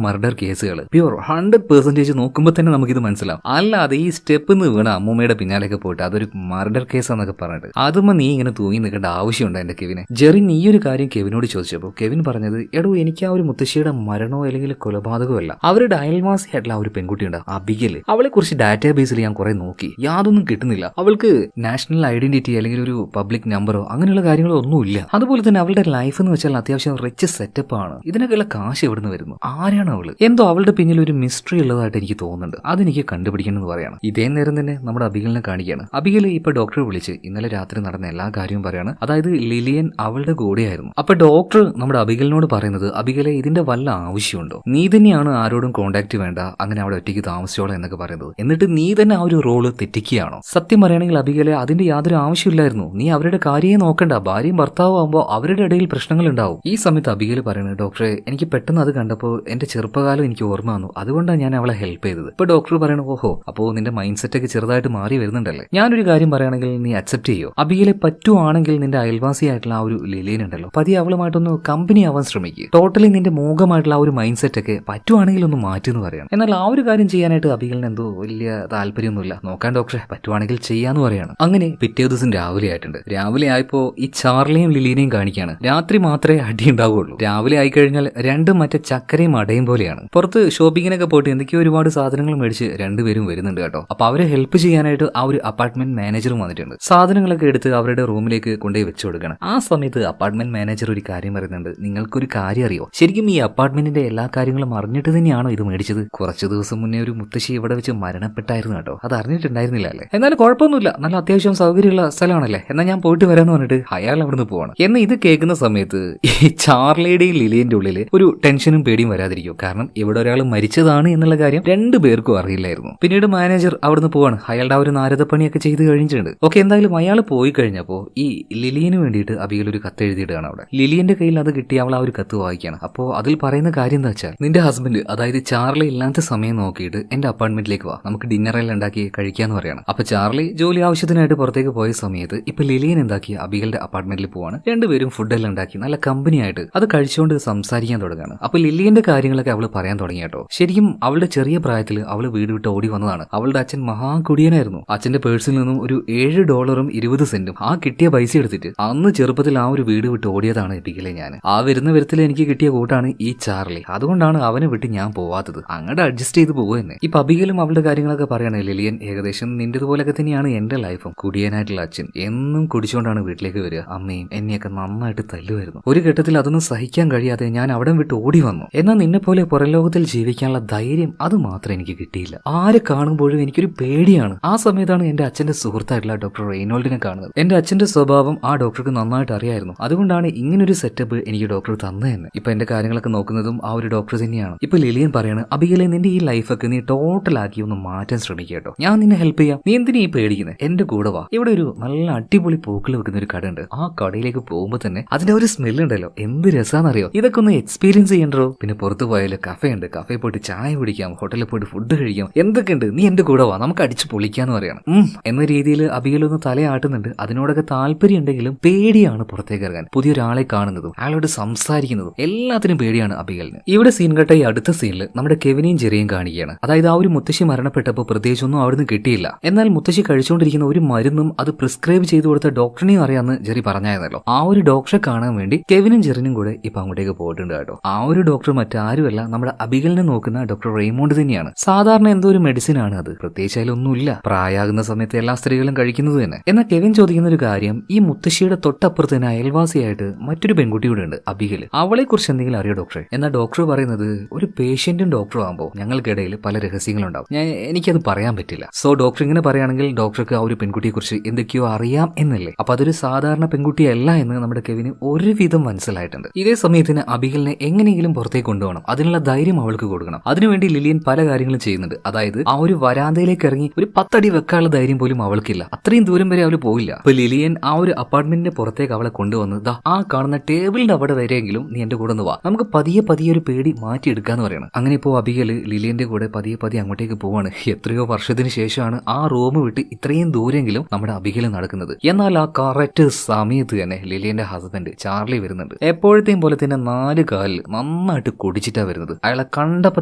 മർഡർ കേസുകൾ, പ്യൂർ 100% നോക്കുമ്പോൾ തന്നെ നമുക്കിത് മനസ്സിലാവും. അല്ലാതെ ഈ സ്റ്റെപ്പിന്ന് വീണ അമ്മൂമ്മയുടെ പിന്നാലേക്ക് പോയിട്ട് അതൊരു മർഡർ കേസാന്നൊക്കെ പറഞ്ഞിട്ട് അതുമ്മ നീ ഇങ്ങനെ തൂങ്ങി നിൽക്കേണ്ട ആവശ്യമുണ്ടോ എന്റെ കെവിനെ? ജെറിൻ ഈ ഒരു കാര്യം കെവിനോട് ചോദിച്ചപ്പോൾ കെവിൻ പറഞ്ഞത്, എടോ എനിക്ക് ആ ഒരു മുത്തശ്ശിയുടെ മരണോ അല്ലെങ്കിൽ കൊലപാതകമോ അല്ല, അവരുടെ അയൽവാസിയായിട്ടുള്ള ആ ഒരു പെൺകുട്ടിയുണ്ട് അബിഗല്, അവളെ കുറിച്ച് ഡാറ്റാബേസിൽ ഞാൻ കുറെ നോക്കി, യാതൊന്നും കിട്ടുന്നില്ല. അവൾക്ക് നാഷണൽ ഐഡന്റിറ്റി അല്ലെങ്കിൽ ഒരു പബ്ലിക് നമ്പറോ അങ്ങനെയുള്ള കാര്യങ്ങളോ ഒന്നുമില്ല. അതുപോലെ തന്നെ അവളുടെ ലൈഫ് എന്ന് വെച്ചാൽ അത്യാവശ്യം റിച്ച് സെറ്റപ്പ് ആണ്. ഇതിനൊക്കെയുള്ള കാശ് എവിടുന്ന് വരുന്നു? ആരാണ് അവള്? എന്തോ അവളുടെ പിന്നിൽ ഒരു മിസ്റ്ററി ഉള്ളതായിട്ട് എനിക്ക് തോന്നുന്നുണ്ട്, അതെനിക്ക് കണ്ടുപിടിക്കണം എന്ന് പറയണം. ഇതേ നേരം തന്നെ നമ്മുടെ അബിഗലിനെ കാണിക്കുകയാണ്. അബിഗല് ഇപ്പൊ ഡോക്ടറെ വിളിച്ച് ഇന്നലെ രാത്രി നടന്ന എല്ലാ കാര്യവും പറയാണ്. അതായത് ലിലിയൻ അവളുടെ കൂടെയായിരുന്നു. അപ്പൊ ഡോക്ടർ നമ്മുടെ അബിഗലിനോട് പറയുന്നത്, അബിഗലെ ഇതിന്റെ വല്ല ആവശ്യമുണ്ടോ? നീ തന്നെയാണ് ആരോടും കോണ്ടാക്ട് വേണ്ട, അങ്ങനെ അവിടെ ഒറ്റയ്ക്ക് താമസിച്ചോളാം എന്നൊക്കെ പറയുന്നത്. എന്നിട്ട് നീ തന്നെ ആ ഒരു റോള് തെറ്റിക്കുകയാണോ? സത്യം പറയുകയാണെങ്കിൽ അബിഗലെ അതിന്റെ യാതൊരു ആവശ്യമില്ലായിരുന്നു. നീ അവരുടെ കാര്യമേ നോക്കണ്ട, ഭാര്യയും ഭർത്താവും ആകുമ്പോൾ അവരുടെ ഇടയിൽ പ്രശ്നങ്ങൾ ഉണ്ടാവും. ഈ സമയത്ത് അബിഗല് പറയുന്നത്, ഡോക്ടറെ എനിക്ക് പെട്ടെന്ന് അത് കണ്ടപ്പോൾ എന്റെ ചെറുപ്പകാലം എനിക്ക് ഓർമ്മ വന്നു, അതുകൊണ്ടാണ് ഞാൻ അവളെ ഹെൽപ്പ് ചെയ്തത്. ഇപ്പൊ ഡോക്ടർ പറയണ, ഓഹോ അപ്പോ നിന്റെ മൈൻഡ് സെറ്റ് ഒക്കെ ചെറുതായിട്ട് മാറി വരുന്നുണ്ടല്ലേ? ഞാനൊരു കാര്യം പറയുകയാണെങ്കിൽ നീ അക്സെപ്റ്റ് ചെയ്യോ? അബിഗലെ പറ്റുവാണെങ്കിൽ നിന്റെ അയൽവാസിയായിട്ടുള്ള ആ ഒരു ലിലിയൻ ഉണ്ടല്ലോ, പതിയെ അവളുമായിട്ടൊന്ന് കമ്പനി ആവാൻ ശ്രമിക്കുക. ടോട്ടലി നിന്റെ മൂകമായിട്ടുള്ള ആ ഒരു മൈൻഡ് സെറ്റ് ഒക്കെ പറ്റുവാണെങ്കിൽ ഒന്ന് മാറ്റിയെന്ന് പറയണം. എന്നാൽ ആ ഒരു കാര്യം ചെയ്യാനായിട്ട് അബിഗലിന് എന്തോ വലിയ താല്പര്യമൊന്നുമില്ല. നോക്കാൻ ഡോക്ടറെ, പറ്റുവാണെങ്കിൽ ചെയ്യാന്ന് പറയാണ്. അങ്ങനെ പിറ്റേ ദിവസം രാവിലെ ആയിട്ടുണ്ട്. രാവിലെ ആയപ്പോ ഈ ചാർലിയും ലിലിയനെയും കാണിക്കുകയാണ്. രാത്രി മാത്രമേ അടി ഉണ്ടാവുകയുള്ളൂ. രാവിലെ ആയിക്കഴിഞ്ഞാൽ രണ്ടും മറ്റേ ചക്കരയും അടയും പോലെയാണ്. പുറത്ത് ഷോപ്പിങ്ങിനൊക്കെ പോയിട്ട് എന്തൊക്കെയോ ഒരുപാട് സാധനങ്ങൾ മേടിച്ച് രണ്ടുപേരും വരുന്നുണ്ട് കേട്ടോ. അപ്പൊ അവരെ ഹെൽപ്പ് ചെയ്യാനായിട്ട് ആ ഒരു അപ്പാർട്ട്മെന്റ് മാനേജറും വന്നിട്ടുണ്ട്. സാധനങ്ങളൊക്കെ എടുത്ത് അവരുടെ റൂമിലേക്ക് കൊണ്ടുപോയി വെച്ചു കൊടുക്കണം. ആ സമയത്ത് അപ്പാർട്ട്മെന്റ് മാനേജർ ഒരു കാര്യം പറയുന്നുണ്ട്, നിങ്ങൾക്കൊരു കാര്യം അറിയോ? ശരിക്കും ഈ അപ്പാർട്ട്മെന്റിന്റെ എല്ലാ കാര്യങ്ങളും അറിഞ്ഞിട്ട് തന്നെയാണോ ഇത് മേടിച്ചത്? കുറച്ചു ദിവസം മുന്നേ ഒരു മുത്തശ്ശി ഇവിടെ വെച്ച് മരണപ്പെട്ടായിരുന്നു കേട്ടോ, അത് അറിഞ്ഞിട്ടുണ്ടായിരുന്നില്ല അല്ലേ? എന്നാലും കുഴപ്പമൊന്നുമില്ല, നല്ല അത്യാവശ്യം സൗകര്യമുള്ള സ്ഥലമാണല്ലേ, എന്നാൽ ഞാൻ പോയിട്ട് വരാന്ന് പറഞ്ഞിട്ട് അയാൾ അവിടുന്ന് പോവാണ്. എന്നാൽ ഇത് കേൾക്കുന്ന സമയത്ത് ഈ ചാർലിയുടെയും ലിലിയന്റെ ഉള്ളിൽ ഒരു ടെൻഷനും പേടിയും വരാതിരിക്കും. കാരണം ഇവിടെ ഒരാൾ മരിച്ചതാണ് എന്നുള്ള കാര്യം 2 പേർക്കും അറിയില്ലായിരുന്നു. പിന്നീട് മാനേജർ അവിടുന്ന് പോവാണ്. അയാളുടെ ആ ഒരു നാരദപ്പണിയൊക്കെ ചെയ്ത് കഴിഞ്ഞിട്ടുണ്ട്. ഓക്കെ, എന്തായാലും അയാൾ പോയി കഴിഞ്ഞപ്പോൾ ഈ ലിലിയന് വേണ്ടിയിട്ട് അബിഗൽ ഒരു കത്ത് എഴുതിയിട്ടാണ് അവിടെ. ലിലിയന്റെ കയ്യിൽ അത് കിട്ടി അവൾ ആ ഒരു കത്ത് വായിക്കുകയാണ്. അപ്പോൾ അതിൽ പറയുന്ന കാര്യം എന്താ വെച്ചാൽ, നിന്റെ ഹസ്ബൻഡ് അതായത് ചാർലി ഇല്ലാത്ത സമയം നോക്കിയിട്ട് എന്റെ അപ്പാർട്ട്മെന്റിലേക്ക് വാ, നമുക്ക് ഡിന്നറെല്ലാം ഉണ്ടാക്കി കഴിക്കാന്ന് പറയണം. അപ്പൊ ചാർലി ജോലി ആവശ്യത്തിനായിട്ട് പുറത്തേക്ക് പോയ സമയത്ത് ഇപ്പൊ ലിലിയൻ എന്താക്കി അബിഗലിന്റെ അപ്പാർട്ട്മെന്റിൽ പോവാണ്. രണ്ടുപേരും ഫുഡെല്ലാം ഉണ്ടാക്കി നല്ല കമ്പനി ആയിട്ട് അത് കഴിച്ചുകൊണ്ട് സംസാരിക്കാൻ തുടങ്ങുകയാണ്. അപ്പൊ ലിലിയന്റെ കാര്യങ്ങളൊക്കെ അവള് പറയാൻ തുടങ്ങി കേട്ടോ. ശരിക്കും അവളുടെ ചെറിയ പ്രായത്തിൽ അവള് വീട് വിട്ട് ഓടി വന്നതാണ്. അവളുടെ അച്ഛൻ മഹാകുടിയനായിരുന്നു. അച്ഛന്റെ പേഴ്സിൽ നിന്നും ഒരു $7.20 ആ കിട്ടിയ പൈസ എടുത്തിട്ട് അന്ന് ചെറുപ്പത്തിൽ ആ ഒരു വീട് വിട്ട് ഓടിയതാണ് അബിഗലെ ഞാൻ. ആ വരുന്ന വരത്തിൽ എനിക്ക് കിട്ടിയ കൂട്ടാണ് ഈ ചാർലി, അതുകൊണ്ടാണ് അവനെ വിട്ട് ഞാൻ പോവാത്തത്. അങ്ങോട്ട് അഡ്ജസ്റ്റ് ചെയ്ത് പോകുക തന്നെ. ഇപ്പൊ അബിഗലും അവളുടെ കാര്യങ്ങളൊക്കെ പറയാണ്, ലിലിയൻ ഏകദേശം നിന്റേതുപോലൊക്കെ തന്നെയാണ് എന്റെ ലൈഫും. കുടിയനായിട്ടുള്ള അച്ഛൻ എന്നും കുടിച്ചുകൊണ്ടാണ് വീട്ടിലേക്ക് വരിക. അമ്മയും എന്നെയൊക്കെ നന്നായിട്ട് തല്ലുമായിരുന്നു. ഒരു ഘട്ടത്തിൽ അതൊന്നും സഹിക്കാൻ കഴിയാതെ ഞാൻ അവിടെ വിട്ട് ഓടി വന്നു. എന്നാൽ നിന്നെ പോലെ പുറം ലോകത്തിൽ ജീവിക്കാനുള്ള ധൈര്യം അത് മാത്രം എനിക്ക് കിട്ടിയില്ല. ആരെ കാണുമ്പോഴും എനിക്കൊരു പേടിയാണ്. ആ സമയത്താണ് എന്റെ അച്ഛന്റെ സുഹൃത്തായിട്ടുള്ള ഡോക്ടർ റെയ്നോൾഡിനെ കാണുന്നത്. എന്റെ അച്ഛന്റെ സ്വഭാവം ആ ഡോക്ടർക്ക് നന്നായിട്ട് അറിയായിരുന്നു. അതുകൊണ്ടാണ് ഇങ്ങനൊരു സെറ്റപ്പ് എനിക്ക് ഡോക്ടർ തന്നതെന്ന്. ഇപ്പൊ എന്റെ കാര്യങ്ങളൊക്കെ നോക്കുന്നതും ആ ഒരു ഡോക്ടർ തന്നെയാണ്. ഇപ്പൊ ലിലിയൻ പറയാണ്, അബിഗലെ നിന്റെ ഈ ലൈഫൊക്കെ നീ ടോട്ടലാക്കി ഒന്ന് മാറ്റാൻ ശ്രമിക്കട്ടോ, ഞാൻ നിന്നെ ഹെൽപ്പ് ചെയ്യാം. നീ എന്തിനാ ഈ പേടിക്കുന്നത്? എന്റെ കൂടെ വാ. ഇവിടെ ഒരു നല്ല അടിപൊളി പൂക്കൾ വെക്കുന്ന ഒരു കട ഉണ്ട്. ആ കടയിലേക്ക് പോകുമ്പോൾ തന്നെ അതിന്റെ ഒരു സ്മെല്ല് ഉണ്ടല്ലോ, എന്ത് രസാന്നറിയോ? ഇതൊക്കെ ഒന്ന് എക്സ്പീരിയൻസ് ചെയ്യണ്ടോ. പിന്നെ പുറത്ത് പോയാലും കഫേ ഉണ്ട്, കഫേ പോയിട്ട് ചായ കുടിക്കാം, ഹോട്ടലിൽ പോയിട്ട് ഫുഡ് കഴിക്കാം, എന്തൊക്കെയുണ്ട്, നീ എന്റെ കൂടെ വാ, നമുക്ക് അടിച്ചു പൊളിക്കാന്ന് പറയണം. എന്ന രീതിയിൽ അബിഗലൊന്ന് തലയാട്ടുന്നുണ്ട്. അതിനോടൊക്കെ താല്പര്യം ഉണ്ടെങ്കിലും പേടിയാണ് പുറത്തേക്ക് ഇറങ്ങാൻ. പുതിയൊരാളെ കാണുന്നതും അയാളോട് സംസാരിക്കുന്നതും എല്ലാത്തിനും പേടിയാണ് അബിഗലിന്. ഇവിടെ സീൻ കട്ട ഈ അടുത്ത സീനിൽ നമ്മുടെ കെവിനെയും ജെറിയും കാണിക്കുകയാണ്. അതായത് ആ ഒരു മുത്തശ്ശി മരണപ്പെട്ടപ്പോൾ പ്രത്യേകിച്ചൊന്നും അവിടുന്ന് കിട്ടിയില്ല. എന്നാൽ മുത്തശ്ശി കഴിച്ചുകൊണ്ടിരിക്കുന്ന ഒരു മരുന്നും അത് പ്രിസ്ക്രൈബ് ചെയ്തു കൊടുത്ത ഡോക്ടറിനെയും അറിയാമെന്ന് ജെറി പറഞ്ഞായിരുന്നല്ലോ. ആ ഒരു ഡോക്ടറെ കാണാൻ വേണ്ടി കെവിനും ജെറിനും കൂടെ ഇപ്പൊ അങ്ങോട്ടേക്ക് പോയിട്ടുണ്ട് കേട്ടോ. ആ ഒരു ഡോക്ടർ മറ്റാരുമല്ല, നമ്മുടെ അബിഗലിനെ നോക്കുന്ന ഡോക്ടർ റെയ്മോണ്ട് തന്നെയാണ്. സാധാരണ എന്തോ ഒരു മെഡിസിൻ ആണ് അത്, പ്രത്യേകിച്ച് അതിലൊന്നുമില്ല. പ്രായമാകുന്ന സമയത്ത് എല്ലാ സ്ത്രീകളും കഴിക്കുന്നത് തന്നെ. എന്നാൽ കെവിൻ ചോദിക്കുന്ന ഒരു കാര്യം, ഈ മുത്തശ്ശിയുടെ തൊട്ടപ്പുറത്ത് തന്നെ അയൽവാസിയായിട്ട് മറ്റൊരു പെൺകുട്ടി കൂടെ ഉണ്ട്, അബിഗല്. അവളെ കുറിച്ച് എന്തെങ്കിലും അറിയോ ഡോക്ടറെ? എന്നാൽ ഡോക്ടർ പറയുന്നത്, ഒരു പേഷ്യന്റും ഡോക്ടറും ആകുമ്പോൾ ഞങ്ങൾക്കിടയിൽ പല രഹസ്യങ്ങളുണ്ടാവും, എനിക്കത് പറയാൻ പറ്റില്ല. സോ ഡോക്ടർ ഇങ്ങനെ പറയുകയാണെങ്കിൽ ഡോക്ടർക്ക് ആ ഒരു പെൺകുട്ടിയെ കുറിച്ച് എന്തൊക്കെയോ അറിയാം എന്നല്ലേ. അപ്പൊ അതൊരു സാധാരണ പെൺകുട്ടിയല്ല എന്ന് നമ്മുടെ കെവിന് ഒരുവിധം മനസ്സിലായിട്ടുണ്ട്. ഇതേ സമയത്തിന് അബിഗലിനെ എങ്ങനെയെങ്കിലും പുറത്തേക്ക് കൊണ്ടുപോകണം, അതിനുള്ള ധൈര്യം അവൾക്ക് കൊടുക്കണം. അതിനുവേണ്ടി ലിലിയൻ പല കാര്യങ്ങളും ചെയ്യുന്നുണ്ട്. അതായത് ആ ഒരു വരാന്തയിലേക്ക് ഇറങ്ങി ഒരു 10 അടി വെക്കാനുള്ള ധൈര്യം പോലും അവൾക്കില്ല. അത്രയും ദൂരം വരെ അവള് പോയില്ല. അപ്പൊ ലിലിയൻ ആ ഒരു അപ്പാർട്ട്മെന്റിന്റെ പുറത്തേക്ക് അവളെ കൊണ്ടുവന്ന് ദാ ആ കാണുന്ന ടേബിളിന്റെ അവിടെ വരെയെങ്കിലും നീ എന്റെ കൂടെ ഒന്ന് വാ, നമുക്ക് പതിയെ പതിയെ ഒരു പേടി മാറ്റിയെടുക്കാന്ന് പറയണം. അങ്ങനെ ഇപ്പോ അബിഗല് ലിലിയന്റെ കൂടെ പതിയെ പതിയെ അങ്ങോട്ടേക്ക് പോവാണ്. എത്രയോ വർഷത്തിന് ശേഷമാണ് ആ റൂം വിട്ട് ഇത്രയും ദൂരെങ്കിലും നമ്മുടെ അബിഗല് നടക്കുന്നത്. എന്നാൽ ആ കറക്റ്റ് സമയത്ത് തന്നെ ലിലിയന്റെ ഹസ്ബൻഡ് ചാർലി വരുന്നുണ്ട്. എപ്പോഴത്തെയും പോലെ തന്നെ 4 കാലിൽ നന്നായിട്ട് കുടിച്ചിട്ടാ വരുന്നത്. അയാളെ കണ്ടപ്പോ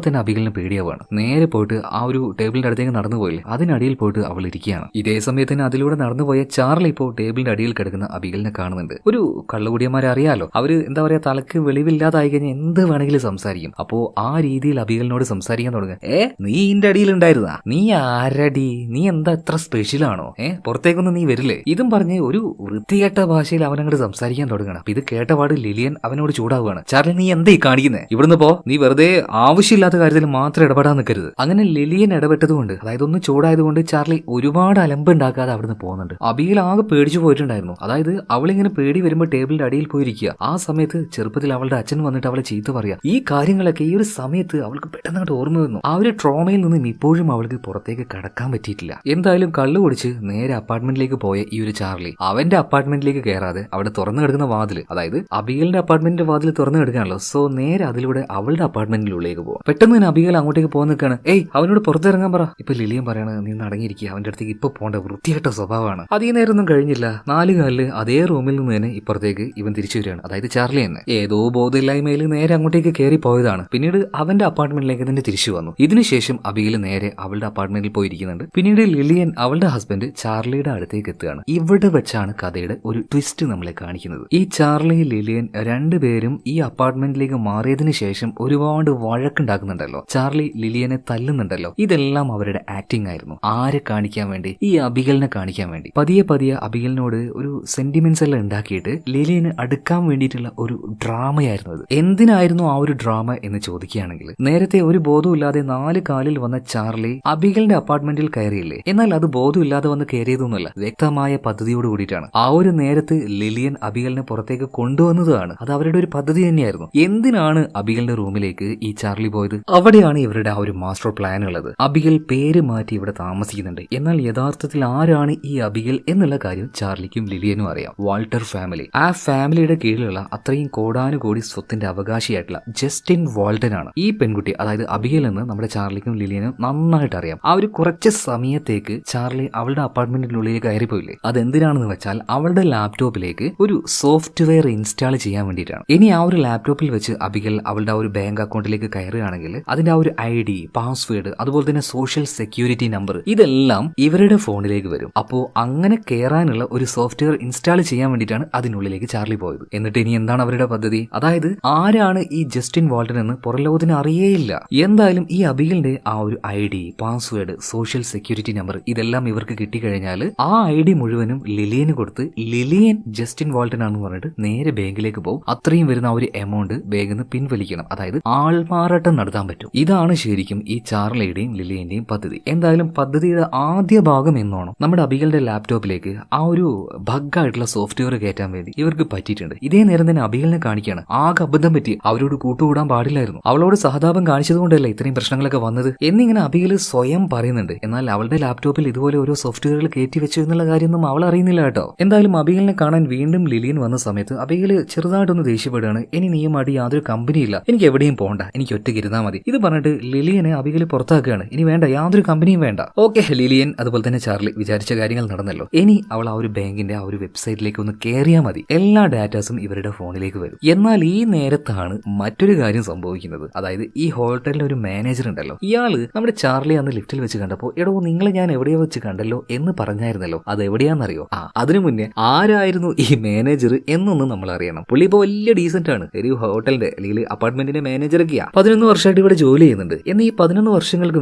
തന്നെ അബിഗലിന് പേടിയാവാണ്. നേരെ പോയിട്ട് ആ ഒരു ടേബിളിന്റെ അടുത്തേക്ക് നടന്നു പോയില്ലേ, അതിനടിയിൽ പോയിട്ട് അവൾ ഇരിക്കുകയാണ്. ഇതേ സമയത്ത് തന്നെ അതിലൂടെ നടന്നുപോയ ചാർലി ഇപ്പോൾ ടേബിളിന്റെ അടിയിൽ കിടക്കുന്ന അബിഗലിനെ കാണുന്നുണ്ട്. ഒരു കള്ളുകുടിയന്മാരെ അറിയാലോ, അവര് എന്താ പറയാ, തലക്ക് വെളിവില്ലാതായി കഴിഞ്ഞാൽ എന്ത് വേണമെങ്കിലും സംസാരിക്കും. അപ്പോ ആ രീതിയിൽ അബിഗലിനോട് സംസാരിക്കാൻ തുടങ്ങുക. നീ ഇന്റെ അടിയിൽ ഉണ്ടായിരുന്നാ, നീ ആരടി, നീ എന്താ എത്ര സ്പെഷ്യലാണോ, പുറത്തേക്കൊന്നും നീ വരില്ലേ, ഇതും പറഞ്ഞ് ഒരു വൃത്തികെട്ട ഭാഷയിൽ അവനങ്ങോട്ട് സംസാരിക്കാൻ തുടങ്ങണം. അപ്പൊ ഇത് കേട്ടപാട് ലിലിയൻ അവനോട് ചൂടാവുകയാണ്. ചാർലി നീ എന്താ ഈ കാണിക്കുന്നത്, ഇവിടുന്ന് പോ, നീ വെറുതെ ആവശ്യമില്ലാത്ത കാര്യത്തിൽ മാത്രം ഇടപെടാൻ നിൽക്കരുത്. അങ്ങനെ ലിലിയൻ ഇടപെട്ടതുകൊണ്ട്, അതായത് ഒന്ന് ചൂടായതുകൊണ്ട് ചാർലി ഒരുപാട് അലമ്പ് ഉണ്ടാക്കാതെ അവിടുന്ന് പോകുന്നുണ്ട്. അബിഗൽ ആകെ പേടിച്ചു പോയിട്ടുണ്ടായിരുന്നു. അതായത് അവളിങ്ങനെ പേടി വരുമ്പോൾ ടേബിളിന്റെ അടിയിൽ പോയിരിക്കുക. ആ സമയത്ത് ചെറുപ്പത്തിൽ അവളുടെ അച്ഛൻ വന്നിട്ട് അവളെ ചീത്ത പറയാ. ഈ കാര്യങ്ങളൊക്കെ ഈ ഒരു സമയത്ത് അവൾക്ക് പെട്ടെന്ന് ഓർമ്മ വന്നു. ആ ഒരു ട്രോമയിൽ നിന്നും ഇപ്പോഴും അവൾക്ക് പുറത്തേക്ക് കടക്കാൻ പറ്റിയിട്ടില്ല. എന്തായാലും കള്ളു കുടിച്ച് നേരെ അപ്പാർട്ട്മെന്റിലേക്ക് പോയ ഈ ഒരു ചാർലി അവന്റെ അപ്പാർട്ട്മെന്റിലേക്ക് കയറാതെ അവിടെ തുറന്നു കിടക്കുന്ന വാതിൽ, അതായത് അബിഗലിന്റെ അപ്പാർട്ട്മെന്റിന്റെ വാതിൽ തുറന്നു കിടക്കാണല്ലോ, സോ നേരെ അതിലൂടെ അവളുടെ അപ്പാർട്ട്മെന്റിനുള്ളിലേക്ക് പോകും. പെട്ടെന്ന് തന്നെ അബിഗൽ അങ്ങോട്ടേക്ക് പോകാൻ നിൽക്കാണ്. അവനോട് പുറത്തിറങ്ങാൻ പറ. ഇപ്പൊ ലിലിയൻ പറയാണ്, നീ അടങ്ങിയിരിക്കുക, അവന്റെ അടുത്തേക്ക് ഇപ്പൊ പോകേണ്ട വൃത്തികെട്ട സ്വഭാവമാണ്. അധിക നേരമൊന്നും കഴിഞ്ഞില്ല, 4 കാലില് അതേ റൂമിൽ നിന്ന് തന്നെ ഇപ്പുറത്തേക്ക് ഇവൻ തിരിച്ചു വരികയാണ്. അതായത് ചാർലി തന്നെ ഏതോ ബോധമില്ലായ്മയിൽ നേരെ അങ്ങോട്ടേക്ക് കയറി പോയതാണ്. പിന്നീട് അവന്റെ അപ്പാർട്ട്മെന്റിലേക്ക് തന്നെ തിരിച്ചു വന്നു. ഇതിനുശേഷം അബിഗൽ നേരെ അവളുടെ അപ്പാർട്ട്മെന്റിൽ പോയിരിക്കുന്നുണ്ട്. പിന്നീട് ലിലിയൻ അവളുടെ ഹസ്ബൻഡ് ചാർലിയുടെ അടുത്തേക്ക് എത്തുകയാണ്. ഇവിടെ വെച്ചാണ് കഥയുടെ ഒരു ട്വിസ്റ്റ് നമ്മളെ കാണിക്കുന്നത്. ഈ ചാർലി ലിലിയൻ രണ്ടുപേരും ഈ അപ്പാർട്ട്മെന്റിലേക്ക് മാറിയതിനു ശേഷം ഒരുപാട് വഴക്കുണ്ടാക്കുന്നുണ്ടല്ലോ, ചാർലി ലിലിയനെ തല്ലുന്നുണ്ടല്ലോ, ഇതെല്ലാം അവരുടെ ആക്ടിംഗ് ആയിരുന്നു. ആരെ കാണിക്കാൻ വേണ്ടി? ഈ അബിഗലിനെ കാണിക്കാൻ വേണ്ടി. പതിയെ പതിയെ അബിഗലിനോട് ഒരു സെന്റിമെന്റ്സ് എല്ലാം ഉണ്ടാക്കിയിട്ട് ലിലിയന് അടുക്കാൻ വേണ്ടിയിട്ടുള്ള ഒരു ഡ്രാമയായിരുന്നു അത്. എന്തിനായിരുന്നു ആ ഒരു ഡ്രാമ എന്ന് ചോദിക്കുകയാണെങ്കിൽ, നേരത്തെ ഒരു ബോധമില്ലാതെ 4 കാലിൽ വന്ന ചാർലി അബിഗലിന്റെ അപ്പാർട്ട്മെന്റിൽ കയറിയില്ലേ, എന്നാൽ അത് ബോധമില്ലാതെ വന്ന് കയറിയതൊന്നുമല്ല, വ്യക്തമായ പദ്ധതിയോട് കൂടിയിട്ടാണ്. ആ ഒരു നേരത്ത് ലിലിയൻ അബിഗലിനെ പുറത്തേക്ക് കൊണ്ടുവന്നതാണ്. അത് അവരുടെ ഒരു പദ്ധതി തന്നെയായിരുന്നു. എന്തിനാണ് അബിഗലിന്റെ റൂമിലേക്ക് ഈ ചാർലി പോയത്? അവിടെയാണ് ഇവരുടെ ആ ഒരു മാസ്റ്റർ പ്ലാൻ ഉള്ളത്. അബിഗൽ പേര് മാറ്റി ഇവിടെ താമസിക്കുന്നുണ്ട്. എന്നാൽ യഥാർത്ഥത്തിൽ ആരാണ് ഈ അബിഗൽ എന്നുള്ള കാര്യം ചാർലിക്കും ലിലിയനും അറിയാം. Walter family. ആ ഫാമിലിയുടെ കീഴിലുള്ള അത്രയും കോടാനുകോടി സ്വത്തിന്റെ അവകാശിയായിട്ടുള്ള ജസ്റ്റിൻ വാൾട്ടൻ ആണ് ഈ പെൺകുട്ടി. അതായത് അബിഗൽ എന്ന് നമ്മുടെ ചാർലിക്കും ലിലിയനും നന്നായിട്ട് അറിയാം. ആ ഒരു കുറച്ച് സമയത്തേക്ക് ചാർലി അവളുടെ അപ്പാർട്ട്മെന്റിനുള്ളിൽ കയറിപ്പോയില്ലേ, അതെന്തിനാണെന്ന് വെച്ചാൽ അവളുടെ ലാപ്ടോപ്പിലേക്ക് ഒരു സോഫ്റ്റ്വെയർ ഇൻസ്റ്റാൾ ചെയ്യാൻ വേണ്ടിയിട്ടാണ്. ഇനി ആ ഒരു ലാപ്ടോപ്പിൽ വെച്ച് അബിഗൽ അവളുടെ ആ ഒരു ബാങ്ക് അക്കൗണ്ടിലേക്ക് കയറുകയാണെങ്കിൽ അതിന്റെ ആ ഒരു ID, പാസ്വേഡ്, അതുപോലെ തന്നെ സോഷ്യൽ സെക്യൂരിറ്റി നമ്പർ, ഇതെല്ലാം ഇവരുടെ ഫോണിലേക്ക് വരും. അപ്പോ അങ്ങനെ കയറാനുള്ള ഒരു സോഫ്റ്റ്വെയർ ഇൻസ്റ്റാൾ ചെയ്യാൻ വേണ്ടിയിട്ടാണ് അതിനുള്ളിലേക്ക് ചാർലി പോയത്. എന്നിട്ട് ഇനി എന്താണ് അവരുടെ പദ്ധതി? അതായത് ആരാണ് ഈ ജസ്റ്റിൻ വാൾട്ടൻ എന്ന് പുറംലോകത്തിന് അറിയേയില്ല. എന്തായാലും ഈ അബിഗലിന്റെ ആ ഒരു ID, password, social security number, ഇതെല്ലാം ഇവർക്ക് കിട്ടിക്കഴിഞ്ഞാൽ ആ ID മുഴുവനും ലിലിയന് കൊടുത്ത് ലിലിയൻ ജസ്റ്റിൻ വാൾട്ടൻ ആണെന്ന് പറഞ്ഞിട്ട് നേരെ ബാങ്കിലേക്ക് പോകും. അത്രയും വരുന്ന ആ ഒരു എമൗണ്ട് ബാങ്കിൽ നിന്ന് പിൻവലിക്കണം. അതായത് ആൾമാറാട്ടം നടത്താൻ പറ്റും. ഇതാണ് ശരിക്കും ഈ ചാർലിയുടെയും ലിലിയന്റെയും പദ്ധതി. എന്തായാലും പദ്ധതിയുടെ ആദ്യ ഭാഗം എന്നോണം നമ്മുടെ അബിഗലിന്റെ ലാപ്ടോപ്പിലേക്ക് ആ ഒരു ബഗ്ഗായിട്ടുള്ള സോഫ്റ്റ്വെയർ കയറ്റാൻ വേണ്ടി ഇവർക്ക് പറ്റിയിട്ടുണ്ട്. ഇതേ നേരം തന്നെ അബിഗലിനെ കാണിക്കുകയാണ്. ആകെ അബദ്ധം പറ്റി, അവരോട് കൂട്ടുകൂടാൻ പാടില്ലായിരുന്നു, അവളോട് സഹതാപം കാണിച്ചതുകൊണ്ടല്ല ഇത്രയും പ്രശ്നങ്ങളൊക്കെ വന്നത് എന്നിങ്ങനെ അബിഗൽ സ്വയം പറയുന്നുണ്ട്. എന്നാൽ അവളുടെ ലാപ്ടോപ്പിൽ ഇതുപോലെ ഓരോ സോഫ്റ്റ്വെയറുകൾ കയറ്റി വെച്ചു എന്നുള്ള കാര്യമൊന്നും അവൾ അറിയുന്നില്ല കേട്ടോ. എന്തായാലും അബിഗലിനെ കാണാൻ വീണ്ടും ലിലിയൻ വന്ന സമയത്ത് അബിഗൽ ചെറുതായിട്ടൊന്ന് ദേഷ്യപ്പെടുകയാണ്. ഇനി നീയുമായിട്ട് യാതൊരു കമ്പനിയില്ല, എനിക്ക് എവിടെയും പോകണ്ട, എനിക്ക് ഒറ്റയ്ക്ക് ഇരുന്നാൽ മതി. ഇത് പറഞ്ഞിട്ട് ലിലിയനെ അബിഗൽ പുറത്താക്കുകയാണ്. ഇനി വേണ്ട, യാതൊരു കമ്പനിയും വേണ്ട. ഓക്കെ, ലിലിയൻ അതുപോലെ തന്നെ ചാർലി വിചാരിച്ച കാര്യങ്ങൾ നടന്നല്ലോ. ഇനി അവൾ ആ ഒരു ബാങ്കിന്റെ ആ ഒരു വെബ്സൈറ്റിലേക്ക് ഒന്ന് കയറിയാൽ മതി, എല്ലാ ഡാറ്റാസും ഇവരുടെ ഫോണിലേക്ക് വരും. എന്നാൽ ഈ നേരത്താണ് മറ്റൊരു കാര്യം സംഭവിക്കുന്നത്. അതായത് ഈ ഹോട്ടലിലെ ഒരു മാനേജർ ഉണ്ടല്ലോ, ഇയാള് നമ്മുടെ ചാർലി അന്ന് ലിഫ്റ്റിൽ വെച്ച് കണ്ടപ്പോൾ എടോ നിങ്ങളെ ഞാൻ എവിടെയോ വെച്ച് കണ്ടല്ലോ എന്ന് പറഞ്ഞായിരുന്നല്ലോ, അത് എവിടെയാണെന്നറിയോ? അതിനു മുന്നേ ആരായിരുന്നു ഈ മാനേജർ എന്നൊന്നും നമ്മൾ അറിയണം. പുള്ളി ഇപ്പൊ വലിയ ഡീസന്റ് ആണ്, ഒരു ഹോട്ടലിന്റെ അല്ലെങ്കിൽ അപ്പാർട്ട്മെന്റിന്റെ മാനേജറൊക്കെയാ. 11 വർഷമായിട്ട് ഇവിടെ ജോലി ചെയ്യുന്നുണ്ട്. എന്നാൽ ഈ 11 വർഷങ്ങൾക്ക്